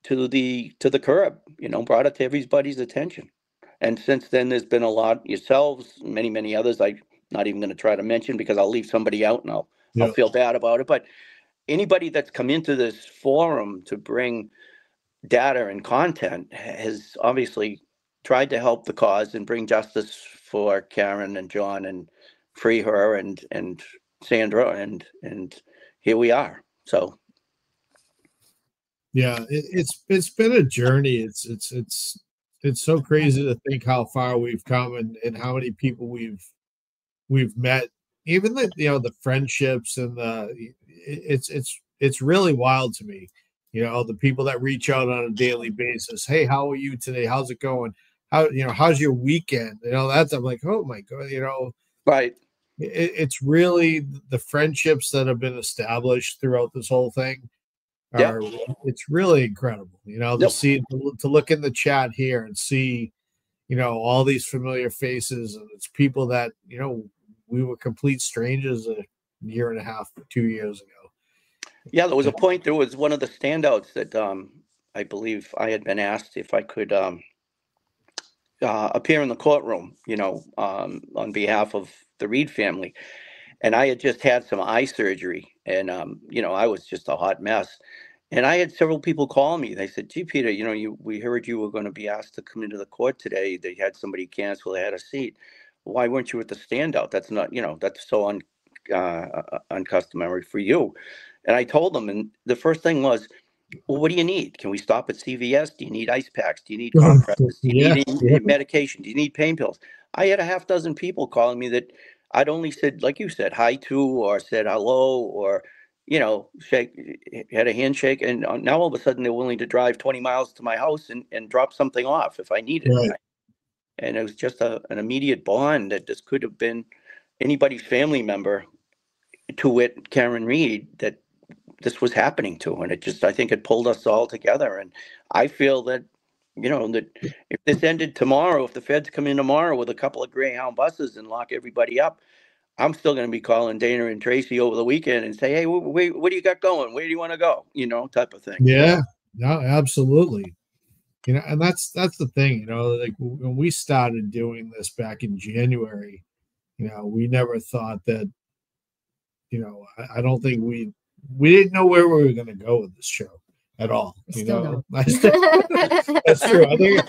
to the curb, brought it to everybody's attention. And since then, there's been a lot, yourselves, many, many others, I'm not even going to try to mention because I'll leave somebody out and I'll feel bad about it. But anybody that's come into this forum to bring data and content has obviously tried to help the cause and bring justice for Karen and John and free her and Sandra, and here we are. So it's been a journey. It's so crazy to think how far we've come and how many people we've met, even the friendships and it's it's really wild to me. You know, the people that reach out on a daily basis. Hey, how are you today? How's it going? How's your weekend? You know, I'm like, oh my God, you know, Right. it's really the friendships that have been established throughout this whole thing Yep. it's really incredible, you know, Yep. to look in the chat here and see, you know, all these familiar faces, and it's people that, you know, we were complete strangers a year and a half, 2 years ago. Yeah, there was a point. There was one of the standouts that I believe I had been asked if I could appear in the courtroom, you know, on behalf of the Reed family. And I had just had some eye surgery, and you know, I was just a hot mess. And I had several people call me. They said, "Gee, Peter, you know, we heard you were going to be asked to come into the court today. They had somebody cancel. They had a seat. Why weren't you at the standout? That's not, you know, that's so uncustomary for you." And I told them, and the first thing was, "Well, what do you need? Can we stop at CVS? Do you need ice packs? Do you need compresses? Do you need any medication? Do you need pain pills?" I had a half dozen people calling me that I'd only said, like you said, hi to, or said hello, or, you know, had a handshake. And now all of a sudden they're willing to drive 20 miles to my house and drop something off if I need it. Right. And it was just an immediate bond that this could have been anybody's family member, to wit, Karen Reed, that this was happening to. And I think it pulled us all together. And I feel that, you know, that if this ended tomorrow, if the feds come in tomorrow with a couple of Greyhound buses and lock everybody up, I'm still going to be calling Dana and Tracy over the weekend and say, "Hey, what do you got going? Where do you want to go?" You know, type of thing. Yeah, no, absolutely. You know, and that's the thing, you know, like when we started doing this back in January, you know, we never thought that, you know, I don't think we didn't know where we were going to go with this show at all. You know, that's true. I think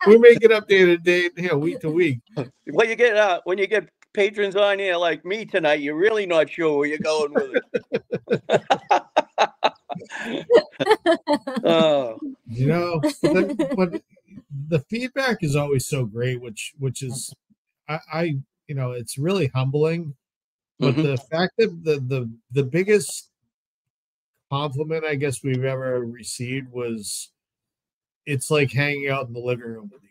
we make it up day to day, you know, week to week. Well, you get when you get patrons on here like me tonight, you're really not sure where you're going with it. Oh, you know, but the feedback is always so great, which is, I you know, it's really humbling. But the fact that the biggest compliment I guess we've ever received was, it's like hanging out in the living room with you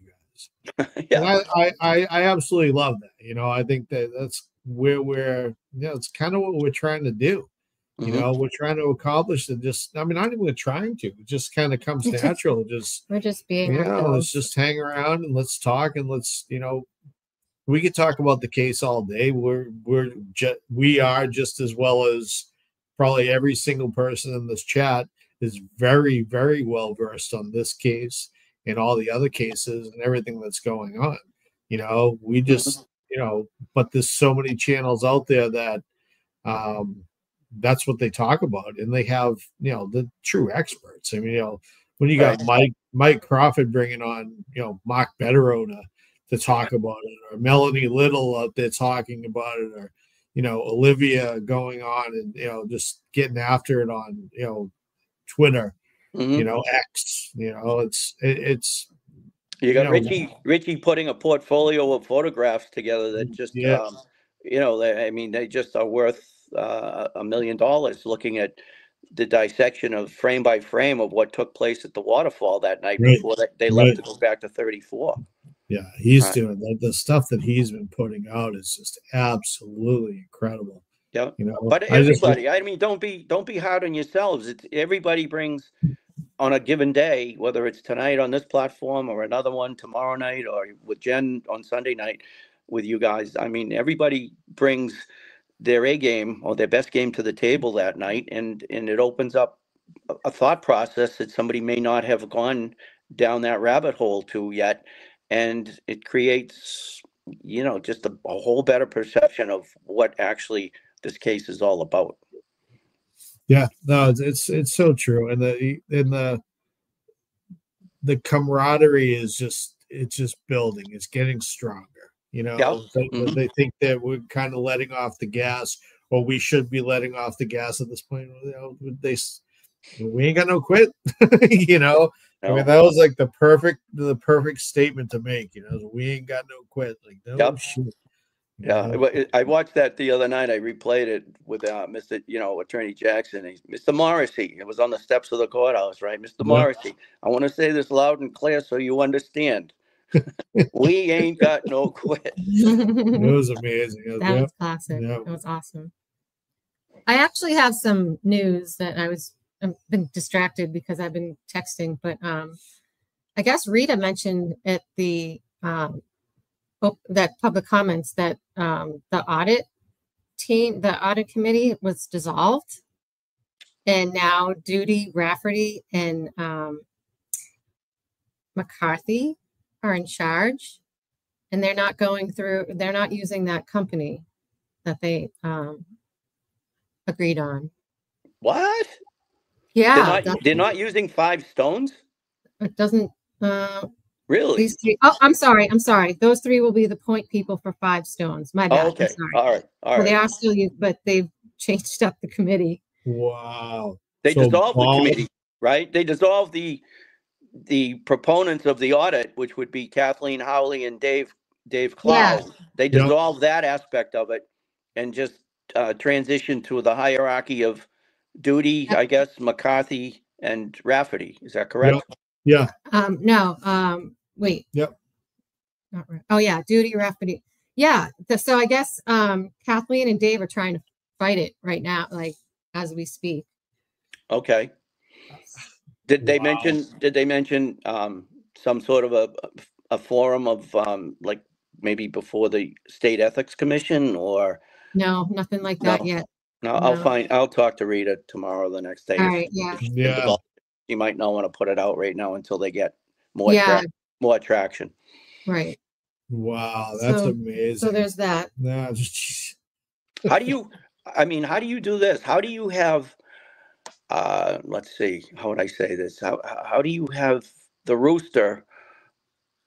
guys. Yeah. And I absolutely love that. You know, I think that's where we're, you know, it's kind of what we're trying to do. You know, we're trying to accomplish it. Just, I mean, not even trying to, it just kind of comes natural. We're just being, you know, let's just hang around and let's talk, and let's, you know, we could talk about the case all day. We are just as well as probably every single person in this chat is very, very well versed on this case and all the other cases and everything that's going on. You know, we just, you know, but there's so many channels out there that that's what they talk about, and they have, you know, the true experts. I mean, you know, when you got Mike Crawford bringing on, you know, Mark Betterow to talk about it, or Melanie Little out there talking about it, or, you know, Olivia going on and, you know, just getting after it on, you know, Twitter, you know, X, you know, it's you got, you know, Richie putting a portfolio of photographs together that just, you know, I mean, they just are worth $1 million, looking at the dissection of frame by frame of what took place at the waterfall that night before they left to go back to 34. Yeah, he's doing the stuff that he's been putting out is just absolutely incredible. Yeah, you know, but everybody, I mean, don't be hard on yourselves. It's everybody brings on a given day, whether it's tonight on this platform or another one tomorrow night, or with Jen on Sunday night with you guys. I mean, everybody brings their A game or their best game to the table that night, and it opens up a thought process that somebody may not have gone down that rabbit hole to yet. And it creates, you know, just a whole better perception of what actually this case is all about. Yeah, no, it's so true, and the camaraderie is just building. It's getting stronger. You know, they think that we're kind of letting off the gas, or we should be letting off the gas at this point. You know, we ain't got no quit. You know. I mean, that was like the perfect statement to make, you know, we ain't got no quit. Like, no shit. Yeah, I watched that the other night. I replayed it with Mr. Attorney Jackson. Mr. Morrissey. It was on the steps of the courthouse, right? Mr. Morrissey, I want to say this loud and clear so you understand. We ain't got no quit. It was amazing. That was classic. That was awesome. I actually have some news that I've been distracted because I've been texting, but I guess Rita mentioned at the that public comments that the audit committee was dissolved, and now Duty, Rafferty, and McCarthy are in charge, and they're not using that company that they agreed on. What? Yeah, they're not using Five Stones. It doesn't. Really? These three. Oh, I'm sorry. Those three will be the point people for Five Stones. My bad. Oh, okay. All right. They are still used, but they've changed up the committee. Wow. They dissolved the committee, right? They dissolved the proponents of the audit, which would be Kathleen Howley and Dave Clow. Yeah. They dissolved that aspect of it and just transitioned to the hierarchy of Duty, I guess, McCarthy, and Rafferty. Is that correct? Yeah. No. Wait. Yep. Not right. Oh yeah, Duty, Rafferty. Yeah. So I guess Kathleen and Dave are trying to fight it right now, like as we speak. Okay. Did they mention some sort of a forum of like maybe before the State Ethics Commission or? No, nothing like that yet. No, I'll talk to Rita tomorrow, the next day. All right. Yeah. You might not want to put it out right now until they get more traction. Right. Wow, that's amazing. So there's that. No, how do you do this? How do you have let's see, how would I say this? How do you have the rooster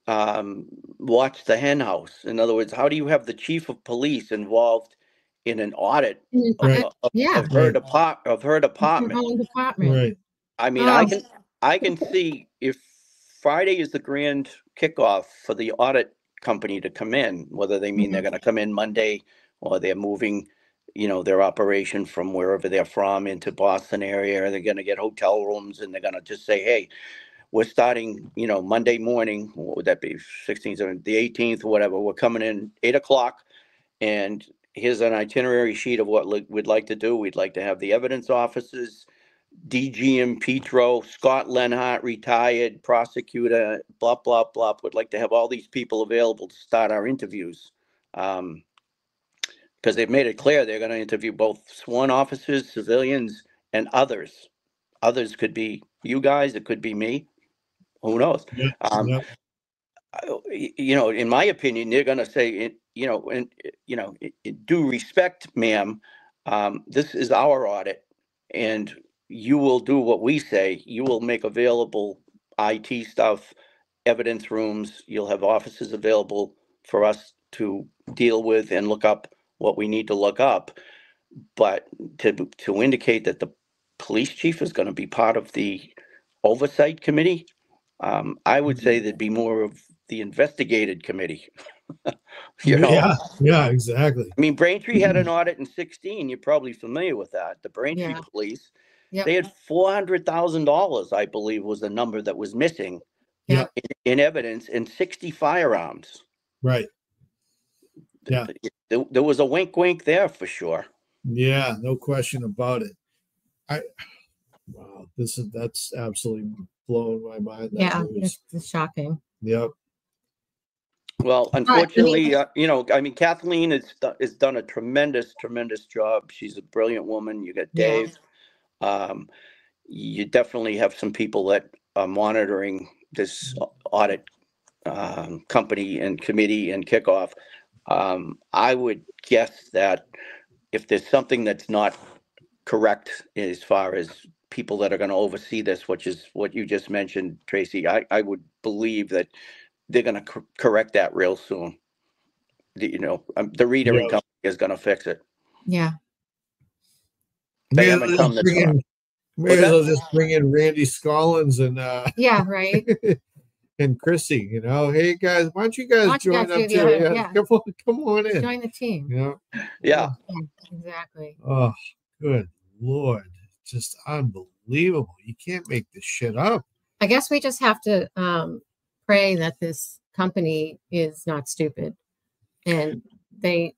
watch the hen house? In other words, how do you have the chief of police involved in an audit of her department? Right. I mean, I can see if Friday is the grand kickoff for the audit company to come in, whether they mean they're going to come in Monday or they're moving, their operation from wherever they're from into Boston area. They're going to get hotel rooms and they're going to just say, hey, we're starting, Monday morning. What would that be? 16th, 17th, the 18th, or whatever. We're coming in 8 o'clock and here's an itinerary sheet of what we'd like to do. We'd like to have the evidence officers, DGM Petro, Scott Lenhart, retired prosecutor, blah, blah, blah. Would like to have all these people available to start our interviews. Because they've made it clear they're going to interview both sworn officers, civilians, and others. Others could be you guys. It could be me. Who knows? In my opinion, they're going to say, in due respect, ma'am, this is our audit, and you will do what we say. You will make available IT stuff, evidence rooms. You'll have offices available for us to deal with and look up what we need to look up. But to indicate that the police chief is going to be part of the oversight committee, I would say there'd be more of the investigated committee. Yeah, exactly. I mean, Braintree had an audit in 2016. You're probably familiar with that. The Braintree police, they had $400,000, I believe, was the number that was missing in evidence, and 60 firearms. Right. Yeah. There was a wink there for sure. Yeah, no question about it. Wow, that's absolutely blowing my mind. It's shocking. Yep. Well, unfortunately, Kathleen has done a tremendous job. She's a brilliant woman. You got Dave. You definitely have some people that are monitoring this audit company and committee and kickoff. I would guess that if there's something that's not correct as far as people that are going to oversee this, which is what you just mentioned, Tracy, I would believe that they're going to correct that real soon. The reader and company is going to fix it. Yeah. Maybe they'll just bring in Randy Scollins and yeah, right. and Chrissy, you know, hey guys, why don't you guys join up too? Yeah, come on in. Join the team. You know? Yeah. Exactly. Oh, good Lord. Just unbelievable. You can't make this shit up. I guess we just have to pray that this company is not stupid, and they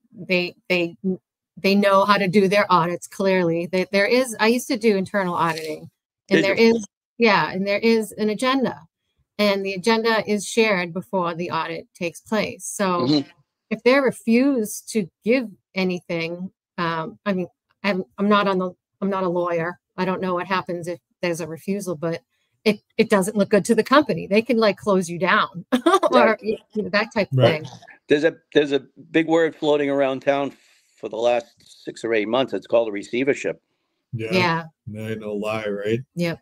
know how to do their audits. Clearly, I used to do internal auditing, and there is an agenda, and the agenda is shared before the audit takes place. So if they refuse to give anything, I mean, I'm not a lawyer. I don't know what happens if there's a refusal, but it doesn't look good to the company. They can like close you down or that type of thing. There's a big word floating around town for the last 6 or 8 months. It's called a receivership. Yeah. No lie, right? Yep.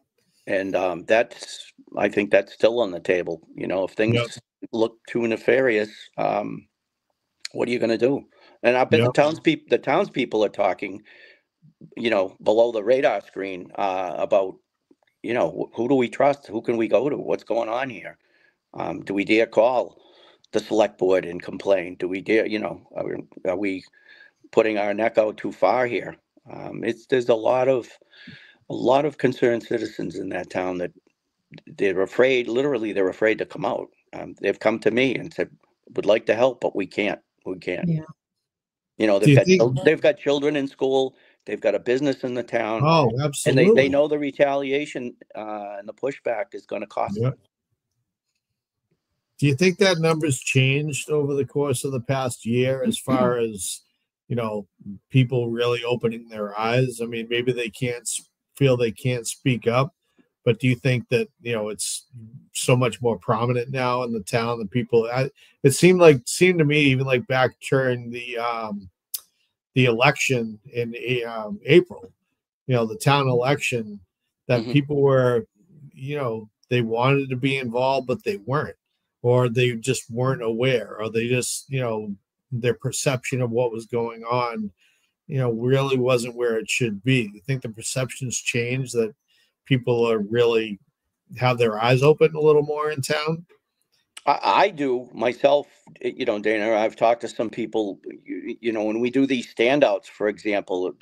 And I think that's still on the table. You know, if things look too nefarious, what are you going to do? And I bet the townspeople are talking, you know, below the radar screen about, you know, who do we trust? Who can we go to? What's going on here? Do we dare call the select board and complain? Do we dare, you know, are we putting our neck out too far here? There's a lot of concerned citizens in that town that they're afraid to come out. They've come to me and said, would like to help, but we can't. Yeah. You know, they've got children in school. They've got a business in the town. Oh, absolutely. And they know the retaliation and the pushback is going to cost them. Do you think that number's changed over the course of the past year as far as, you know, people really opening their eyes? I mean, maybe they feel they can't speak up, but do you think that, you know, it's so much more prominent now in the town that people, it seemed to me, even like back during the election in April, you know, the town election, that people were, you know, they wanted to be involved, but they weren't, or they just weren't aware, or they just, you know, their perception of what was going on, you know, really wasn't where it should be. You think the perception's changed, that people are really have their eyes open a little more in town? I do myself, you know, Dana. I've talked to some people, you know, when we do these standouts, for example,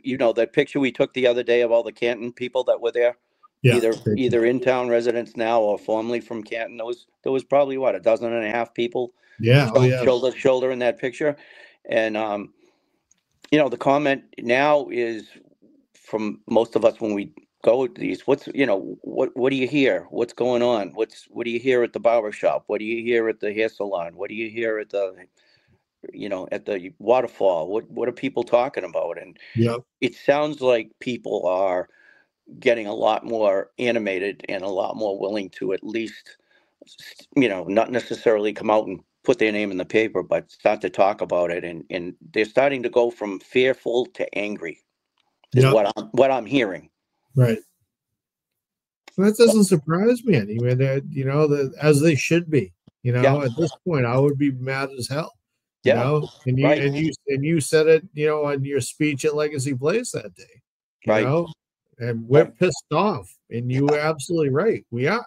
you know, that picture we took the other day of all the Canton people that were there, either in town residents now or formerly from Canton. There was probably what, 12.5 people, shoulder to shoulder in that picture. And you know, the comment now is from most of us when we go to these, what do you hear? What's going on? What do you hear at the barber shop? What do you hear at the hair salon? What do you hear at the, you know, at the waterfall? What are people talking about? And it sounds like people are getting a lot more animated and a lot more willing to at least, you know, not necessarily come out and put their name in the paper, but start to talk about it. And they're starting to go from fearful to angry is what I'm hearing. Right. That doesn't surprise me anyway. You know, as they should be. You know, at this point, I would be mad as hell. You know, and you said it, you know, in your speech at Legacy Place that day. You know, and we're pissed off, and you were absolutely right. We are.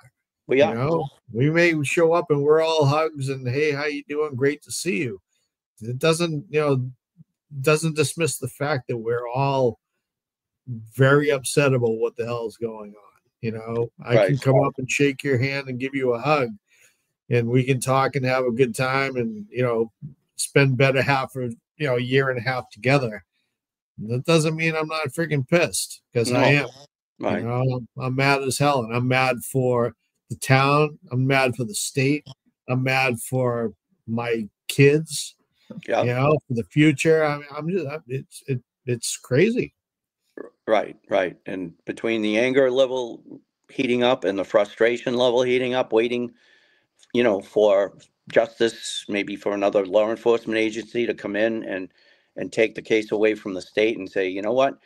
You know, we may show up and we're all hugs and hey, how you doing? Great to see you. It doesn't, you know, doesn't dismiss the fact that we're all very upset about what the hell is going on. You know, I can come up and shake your hand and give you a hug, and we can talk and have a good time, and you know, spend better half of, you know, a year and a half together. That doesn't mean I'm not freaking pissed, because I am. You know, I'm mad as hell, and I'm mad for the town. I'm mad for the state. I'm mad for my kids. You know, for the future. I mean, it's crazy. Right. And between the anger level heating up and the frustration level heating up, waiting, you know, for justice, maybe for another law enforcement agency to come in and take the case away from the state and say, you know what,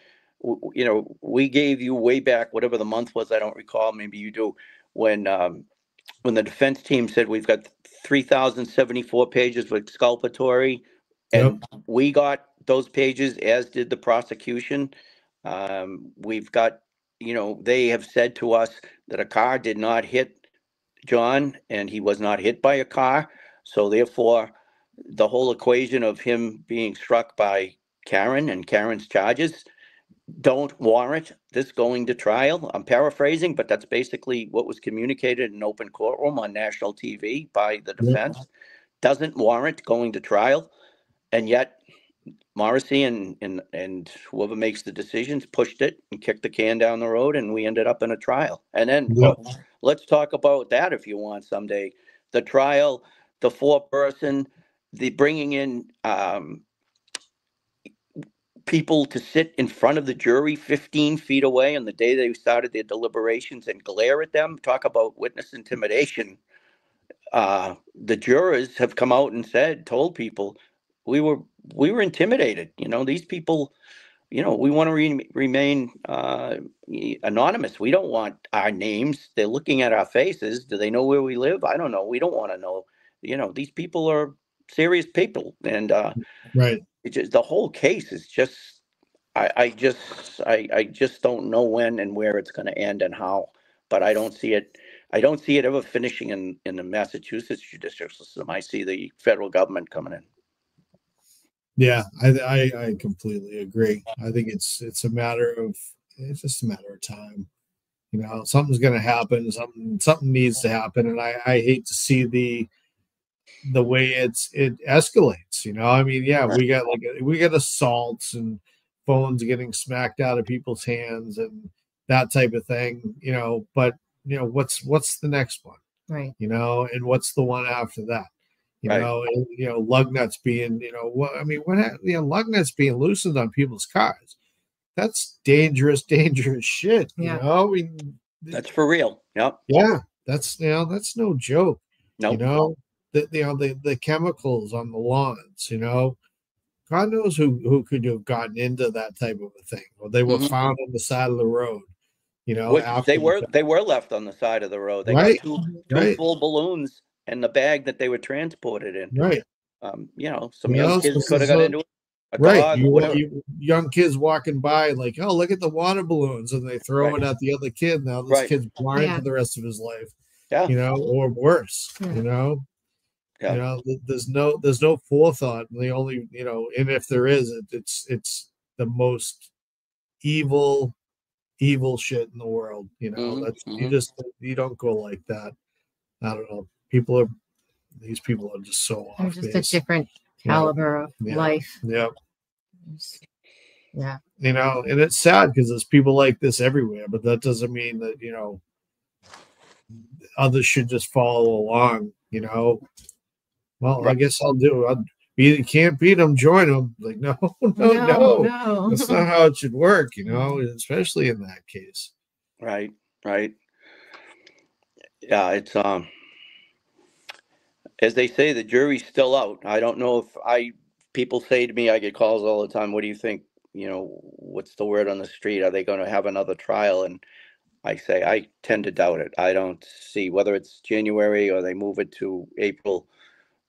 you know, we gave you way back, whatever the month was, I don't recall, maybe you do, when the defense team said we've got 3,074 pages of exculpatory, and we got those pages, as did the prosecution. We've got, you know, they have said to us that a car did not hit John, and he was not hit by a car. So therefore, the whole equation of him being struck by Karen and Karen's charges don't warrant this going to trial. I'm paraphrasing, but that's basically what was communicated in open courtroom on national TV by the defense. Doesn't warrant going to trial. And yet Morrissey and whoever makes the decisions pushed it and kicked the can down the road, and we ended up in a trial. And then let's talk about that if you want someday. The trial, the 4-person, the bringing in people to sit in front of the jury 15 feet away on the day they started their deliberations and glare at them. Talk about witness intimidation. The jurors have come out and told people, we were intimidated. These people, we want to remain anonymous. We don't want our names. They're looking at our faces. Do they know where we live? I don't know. We don't want to know. These people are serious people, and right. The whole case is just. I just don't know when and where it's going to end and how. But I don't see it. I don't see it ever finishing in the Massachusetts judicial system. I see the federal government coming in. Yeah, I completely agree. I think it's just a matter of time. Something's going to happen. Something needs to happen, and I hate to see the way it escalates. I mean, yeah, we got assaults and phones getting smacked out of people's hands and that type of thing. But what's the next one? Right. And what's the one after that? Lug nuts being, lug nuts being loosened on people's cars. That's dangerous shit. Yeah. I mean, that's for real. Yep. Yeah. That's no joke. Nope. The chemicals on the lawns, God knows who could have gotten into that type of a thing. Or they were found on the side of the road. They were left on the side of the road. They got two full balloons and the bag that they were transported in. Right. Some young kids could have got into it. Right. Young kids walking by like, oh, look at the water balloons, and they throw it at the other kid. Now this kid's blind for the rest of his life. Yeah. Or worse. Yeah. There's no forethought. The only, and if there is, it's the most evil shit in the world. You don't go like that. I don't know. These people are just so off. They're just a different caliber of life. Yeah. Yeah. And it's sad because there's people like this everywhere, but that doesn't mean that, others should just follow along, Well, right. I guess I'll do it. You can't beat them, join them. Like, no. That's not how it should work, especially in that case. Right. Yeah, it's as they say, the jury's still out. I don't know if people say to me, I get calls all the time, what do you think? What's the word on the street? Are they going to have another trial? And I say, I tend to doubt it. I don't see whether it's January or they move it to April.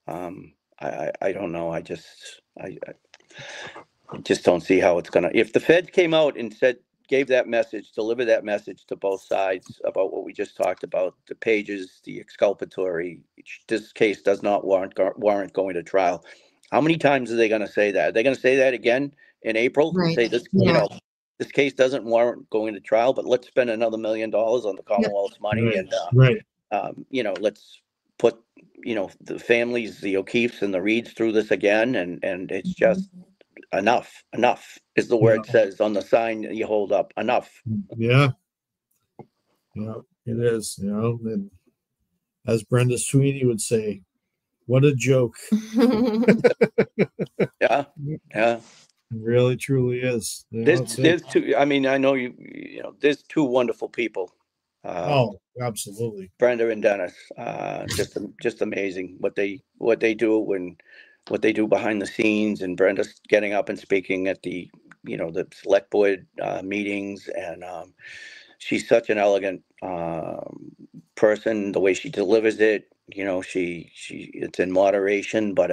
I don't know. I just don't see how it's going to, if the feds came out and gave that message, deliver that message to both sides about what we just talked about, the pages, the exculpatory, this case does not warrant going to trial. How many times are they going to say that? Are they going to say that again in April? Right. Say this, this case doesn't warrant going to trial, but let's spend another $1 million on the Commonwealth's money. And, let's put, the families, the O'Keefes and the Reeds through this again. And it's just enough is the word says on the sign that you hold up. Enough. Yeah. Yeah, it is, and as Brenda Sweeney would say, what a joke. Yeah. It really truly is. There's two, I mean, I know there's two wonderful people. Absolutely. Brenda and Dennis, just amazing what they do and what they do behind the scenes, and Brenda's getting up and speaking at the the select board meetings, and she's such an elegant person. The way she delivers it, she it's in moderation, but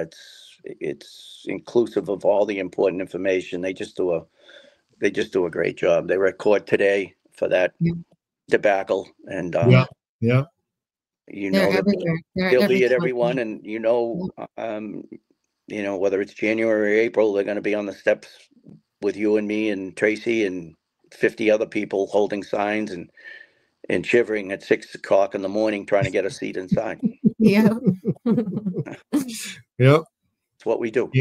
it's inclusive of all the important information. They just do a great job. They were at court today for that debacle, and you They're know that everywhere. They're they'll every be at club. everyone, and whether it's January or April, they're going to be on the steps with you and me and Tracy and 50 other people holding signs and shivering at 6 o'clock in the morning trying to get a seat inside. Yeah. Yep. It's what we do.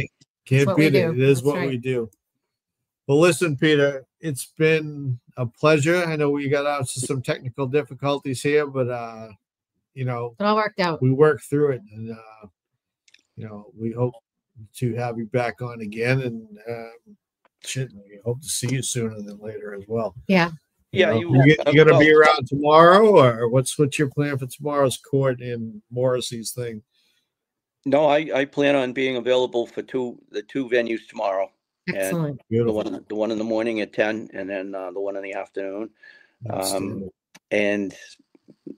Can't what we beat it. do. It is That's what right. we do. Well, listen, Peter, it's been a pleasure. I know we got out to some technical difficulties here, but It all worked out. we worked through it, and we hope to have you back on again, and we hope to see you sooner than later as well. Yeah. Yeah, you gonna be around tomorrow, or what's your plan for tomorrow's court and Morrissey's thing? No, I plan on being available for the two venues tomorrow. Excellent. Beautiful. The one in the morning at 10, and then the one in the afternoon. And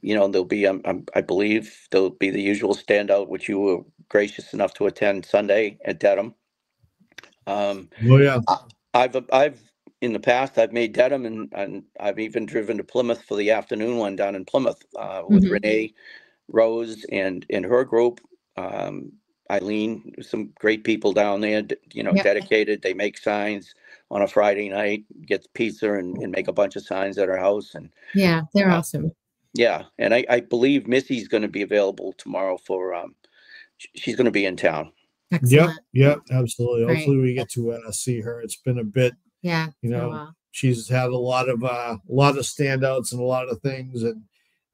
there'll be I believe there'll be the usual standout, which you were gracious enough to attend Sunday at Dedham. Yeah. I've in the past I've made Dedham, and I've even driven to Plymouth for the afternoon one down in Plymouth with Renee Rose and her group. Eileen, some great people down there, dedicated. They make signs on a Friday night, get pizza and make a bunch of signs at her house. And yeah, they're awesome. Yeah. And I believe Missy's going to be available tomorrow for, she's going to be in town. Excellent. Yep, absolutely. Right. Hopefully we get to see her. It's been a bit, Yeah. She's had a lot of standouts and a lot of things, and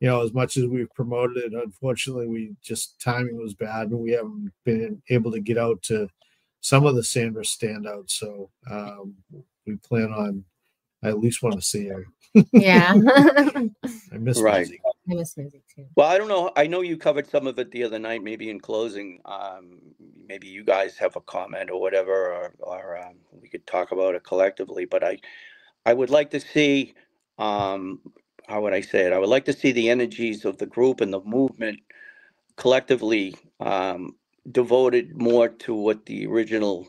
as much as we've promoted it, unfortunately, timing was bad, and we haven't been able to get out to some of the Sandra standouts. So we plan on. I at least want to see her. Yeah. I miss Right. Missy. I miss music too. Well, I don't know. I know you covered some of it the other night. Maybe in closing, maybe you guys have a comment or whatever, or we could talk about it collectively. But I would like to see. How would I say it? I would like to see the energies of the group and the movement collectively devoted more to what the original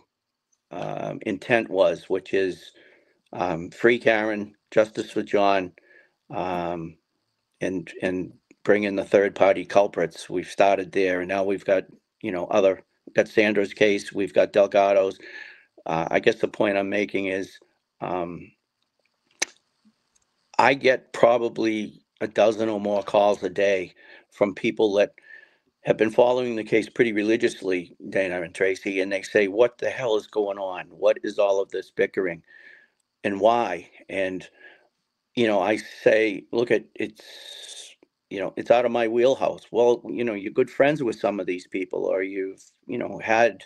intent was, which is free Karen, justice for John, and bring in the third party culprits. We've started there, and now we've got got Sandra's case, we've got Delgado's. I guess the point I'm making is I get probably a dozen or more calls a day from people that have been following the case pretty religiously, Dana and Tracy, and they say, what the hell is going on? What is all of this bickering and why? And, I say, look, it's out of my wheelhouse. Well, you're good friends with some of these people, or you've, had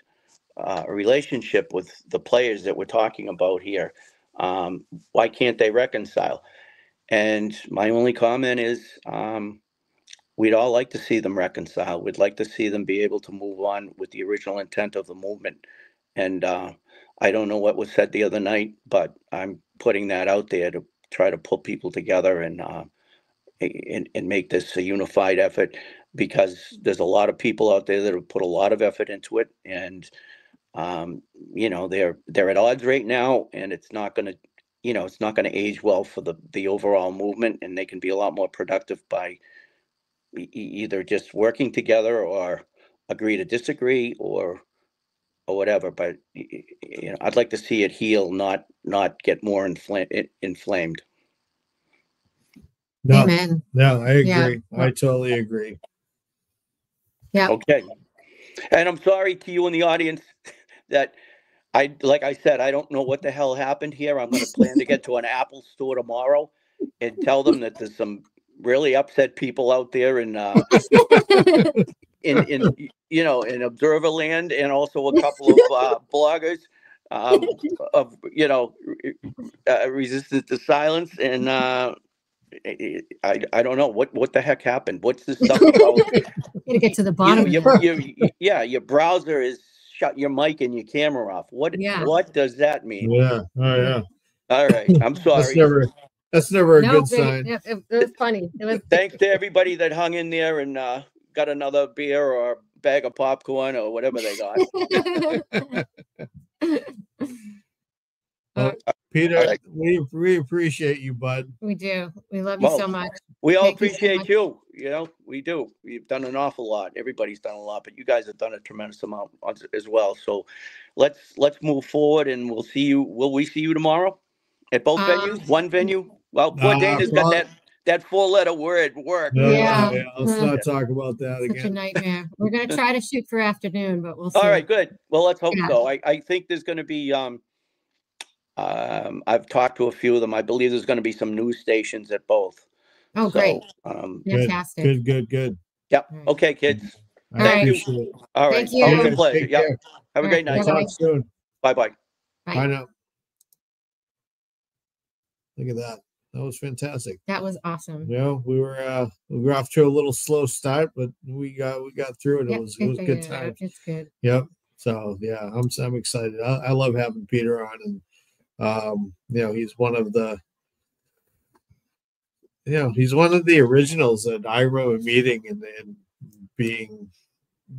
a relationship with the players that we're talking about here. Why can't they reconcile? And my only comment is we'd all like to see them reconcile. We'd like to see them be able to move on with the original intent of the movement. And I don't know what was said the other night, but I'm putting that out there to try to pull people together and make this a unified effort, because there's a lot of people out there that have put a lot of effort into it. And, they're at odds right now, and it's not going to, it's not going to age well for the overall movement, and they can be a lot more productive by either just working together or agree to disagree or whatever. But I'd like to see it heal, not get more inflamed. No, Amen. no, I agree. Yeah. I totally agree. Yeah. Okay. And I'm sorry to you in the audience that like I said, I don't know what the hell happened here. I'm going to plan to get to an Apple store tomorrow and tell them that there's some really upset people out there in Observer Land, and also a couple of bloggers of resistance to silence. And I don't know what the heck happened. What's this stuff about? Gotta get to the bottom. Your browser is shut your mic and your camera off. What does that mean? Yeah. Oh yeah. All right. I'm sorry. That's never a good sign. It was funny. Thanks to everybody that hung in there and got another beer or a bag of popcorn or whatever they got. Peter, we appreciate you, bud. We do. We love you so much. We all Thank you so appreciate much. you. you know, we do. We've done an awful lot. Everybody's done a lot, but you guys have done a tremendous amount as well. So let's move forward, and we'll see you. Will we see you tomorrow at both venues? One venue? Well, poor Dana's got that 4-letter word work. Yeah. Let's not talk about that Such again. a nightmare. We're going to try to shoot for afternoon, but we'll see. All right, good. Well, let's hope Yeah. so. I think there's going to be, I've talked to a few of them. I believe there's going to be some news stations at both. Oh, great. Fantastic. Good. Yep. Okay, kids. Thank you. It. All right. Thank you. Always a pleasure. Take Yep. care. Have a great night. Talk soon. Bye-bye. Bye now. Look at that. That was fantastic. That was awesome. You know, we were off to a little slow start, but we got through it. Yep, it was good time. It's good. Yep. So yeah, I'm excited. I love having Peter on, and you know, he's one of the originals that I remember meeting and being,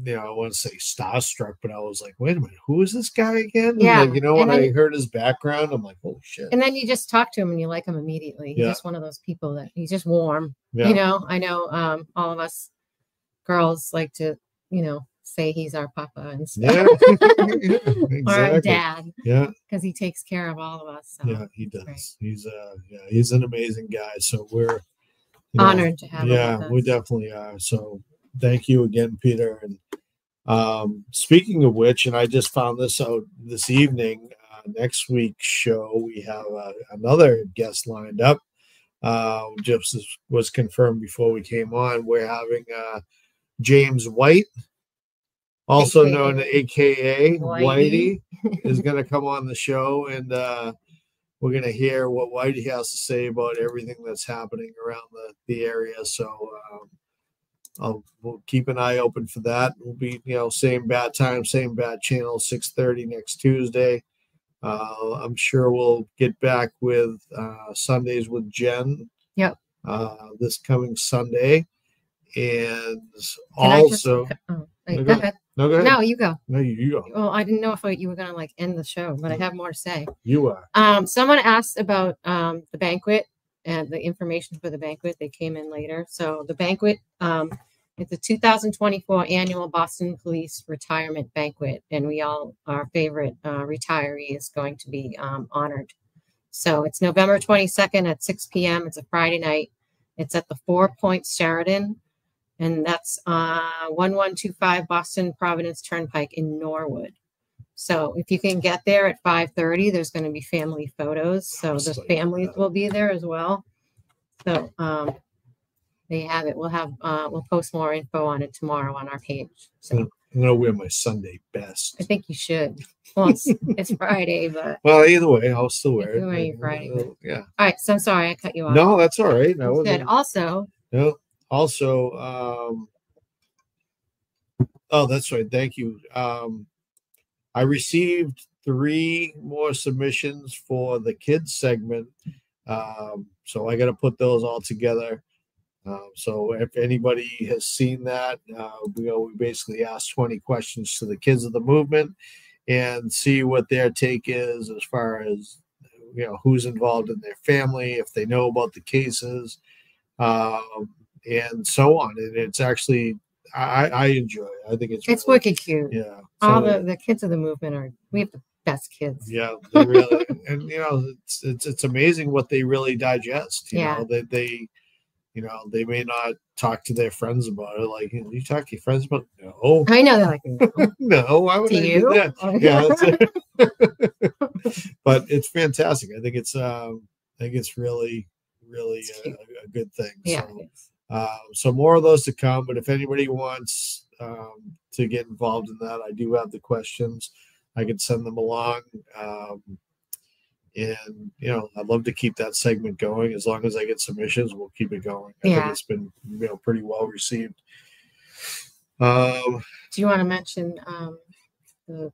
you know, I want to say starstruck, but I was like, wait a minute, who is this guy again? Yeah. Like, you know, when I heard his background, I'm like, holy shit. And then you just talk to him and you like him immediately. He's just one of those people that he's just warm. Yeah. You know, I know all of us girls like to, you know, say he's our papa and stuff. Yeah. Exactly. Or our dad. Yeah. Because he takes care of all of us. So Yeah, he does. great. He's an amazing guy. So we're honored to have him. Yeah, with us. we definitely are. So thank you again, Peter. And speaking of which, and I just found this out this evening, next week's show, we have another guest lined up. Just was confirmed before we came on. We're having James White, also known as AKA Whitey, is going to come on the show, and we're going to hear what Whitey has to say about everything that's happening around the area. So we'll keep an eye open for that. We'll be, you know, same bat time, same bat channel, 6:30 next Tuesday. I'm sure we'll get back with Sundays with Jen. Yep. This coming Sunday, and also. Go ahead. No, go ahead. No, you go. No, you go. Well, I didn't know if you were going to like end the show, but I have more to say. You are. Someone asked about the banquet and the information for the banquet. They came in later. So the banquet, it's the 2024 annual Boston Police Retirement Banquet, and our favorite retiree is going to be honored. So it's November 22nd at 6 p.m. It's a Friday night. It's at the 4 Points Sheraton, and that's 1125 Boston Providence Turnpike in Norwood. So if you can get there at 5:30, there's going to be family photos. So the families will be there as well. So they have it. We'll post more info on it tomorrow on our page. So I'm gonna wear my Sunday best. I think you should. Well, it's Friday, but either way, I'll still wear it. You're wearing Friday. Yeah. All right. So I'm sorry I cut you off. No, that's all right. That's right. Thank you. I received 3 more submissions for the kids segment. So I got to put those all together. So if anybody has seen that, we basically asked 20 questions to the kids of the movement and see what their take is as far as, you know, who's involved in their family, if they know about the cases, and so on. And it's actually, I enjoy it. I think it's really, wicked cute. Yeah. All the kids of the movement we have the best kids. Yeah, they really, and you know, it's amazing what they really digest. You know, they you know, they may not talk to their friends about it. Like, you talk to your friends about it? No. I know they're like, no, why would I do that? Yeah, that's it. But it's fantastic. I think it's really, really a good thing. Yeah. So more of those to come. But if anybody wants to get involved in that, I do have the questions. I can send them along. And, you know, I'd love to keep that segment going. As long as I get submissions, we'll keep it going. I think it's been, you know, pretty well received. Do you want to mention the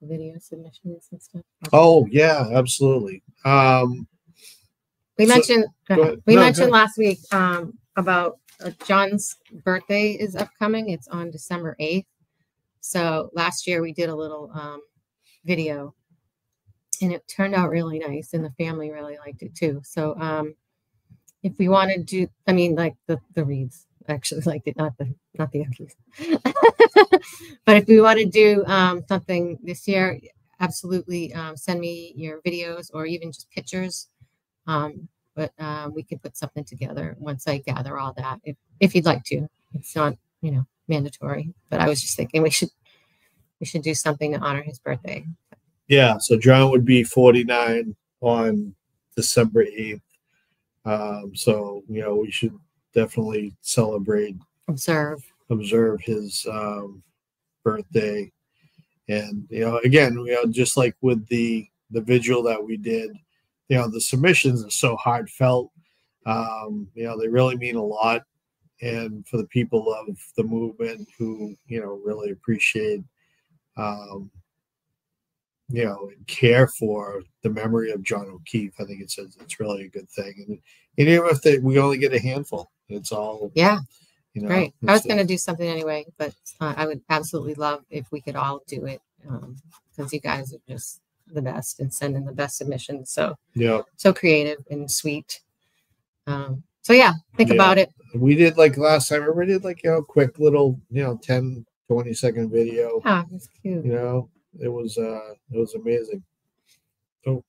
video submissions and stuff? Oh, yeah, absolutely. We mentioned last week about John's birthday is upcoming. It's on December 8th. So last year we did a little video, and it turned out really nice, and the family really liked it too. So if we want to do, I mean, like the reads, actually, like not the uglies. But if we want to do something this year, absolutely send me your videos or even just pictures. But we could put something together once I gather all that, if you'd like to. It's not, mandatory. But I was just thinking we should do something to honor his birthday. Yeah, so John would be 49 on December 8th. So, we should definitely celebrate, Observe his birthday. And, again, just like with the vigil that we did, the submissions are so heartfelt. They really mean a lot. And for the people of the movement who, really appreciate and care for the memory of John O'Keefe, I think it's really a good thing. And even if we only get a handful, it's all great. I was going to do something anyway, but I would absolutely love if we could all do it, because you guys are just the best and sending the best submissions. So so creative and sweet. Think about it. We did like last time. We did like quick little 10-20 second video. Ah, it's cute. It was amazing. Oh,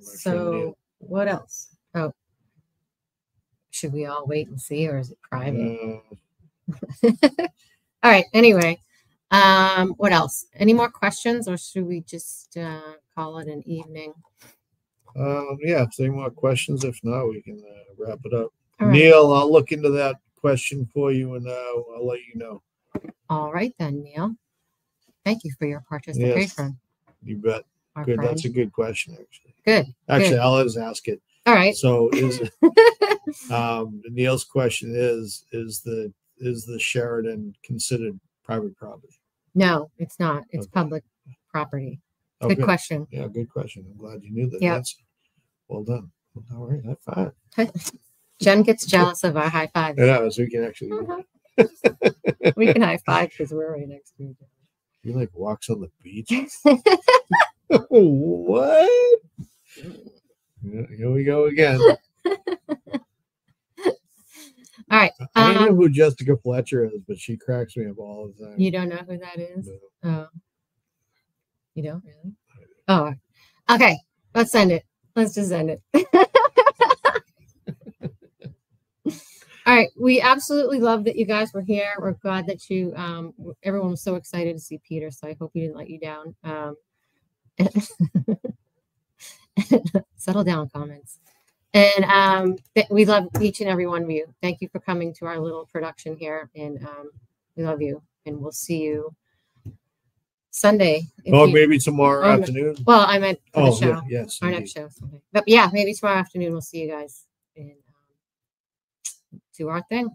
So what else? Oh, should we all wait and see, or is it private? All right. Anyway, what else? Any more questions, or should we just call it an evening? If there are more questions. If not, we can wrap it up. All right. Neil, I'll look into that question for you, and I'll let you know. All right then, Neil. Thank you for your participation. Yes, you bet. Good. Friend. That's a good question, actually. Good. Actually, I'll just ask it. All right. So is Neil's question is the Sheridan considered private property? No, it's not. It's Okay. public property. Okay. Good question. Yeah, good question. I'm glad you knew that. Yep. Answer. Well done. All right, high five. Jen gets jealous of our high fives. Yeah, so we can actually. We can high five because we're right next to each other. He like walks on the beach. What? Yeah, here we go again. All right. I don't know who Jessica Fletcher is, but she cracks me up all the time. You don't know who that is? No. Oh. You don't really? Oh. Okay. Let's send it. Let's just send it. All right. We absolutely love that you guys were here. We're glad that everyone was so excited to see Peter. So I hope he didn't let you down. Settle down, comments. And we love each and every one of you. Thank you for coming to our little production here. And we love you. And we'll see you Sunday. Maybe tomorrow afternoon. Well, I meant for the show. Yes. Our next show. Sunday. But yeah, maybe tomorrow afternoon we'll see you guys and do our thing.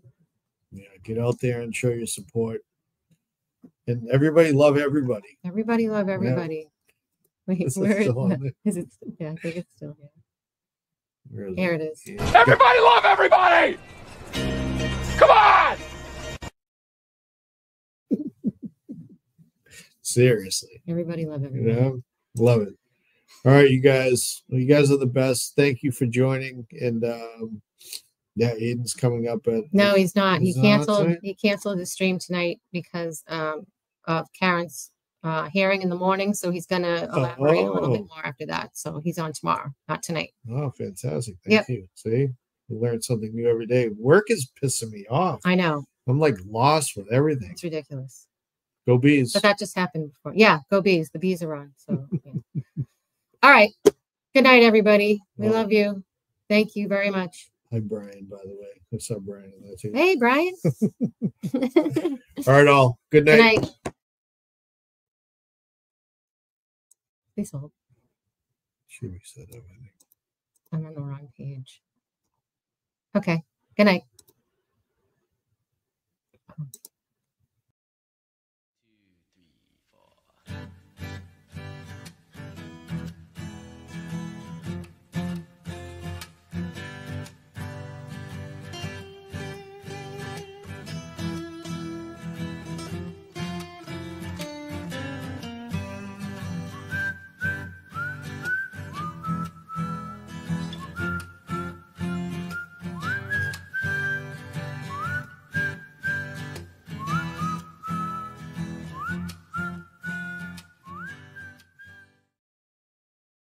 Yeah, get out there and show your support. And everybody love everybody. Everybody love everybody. Wait, Is it where still on there? is it? Yeah, I think it's still here. Where is Here it is. Everybody love everybody! Come on! Seriously. Everybody love everybody. Love it. All right, you guys. Well, you guys are the best. Thank you for joining. And Aiden's coming up at. No, he's not. He's He not canceled. tonight? He canceled his stream tonight because of Karen's hearing in the morning. So he's going to elaborate a little bit more after that. So he's on tomorrow, not tonight. Oh, fantastic! Thank you. See, we learn something new every day. Work is pissing me off. I know. I'm like lost with everything. It's ridiculous. Go Bees. But that just happened before. Yeah, go Bees. The bees are on. So, yeah. All right. Good night, everybody. We Well, love you. Thank you very much. Hi, Brian, by the way. What's up, Brian? That's it. Hey, Brian. All right, all. Good night. Good night. Please hold. Should we set up, I think. I'm on the wrong page. Okay. Good night.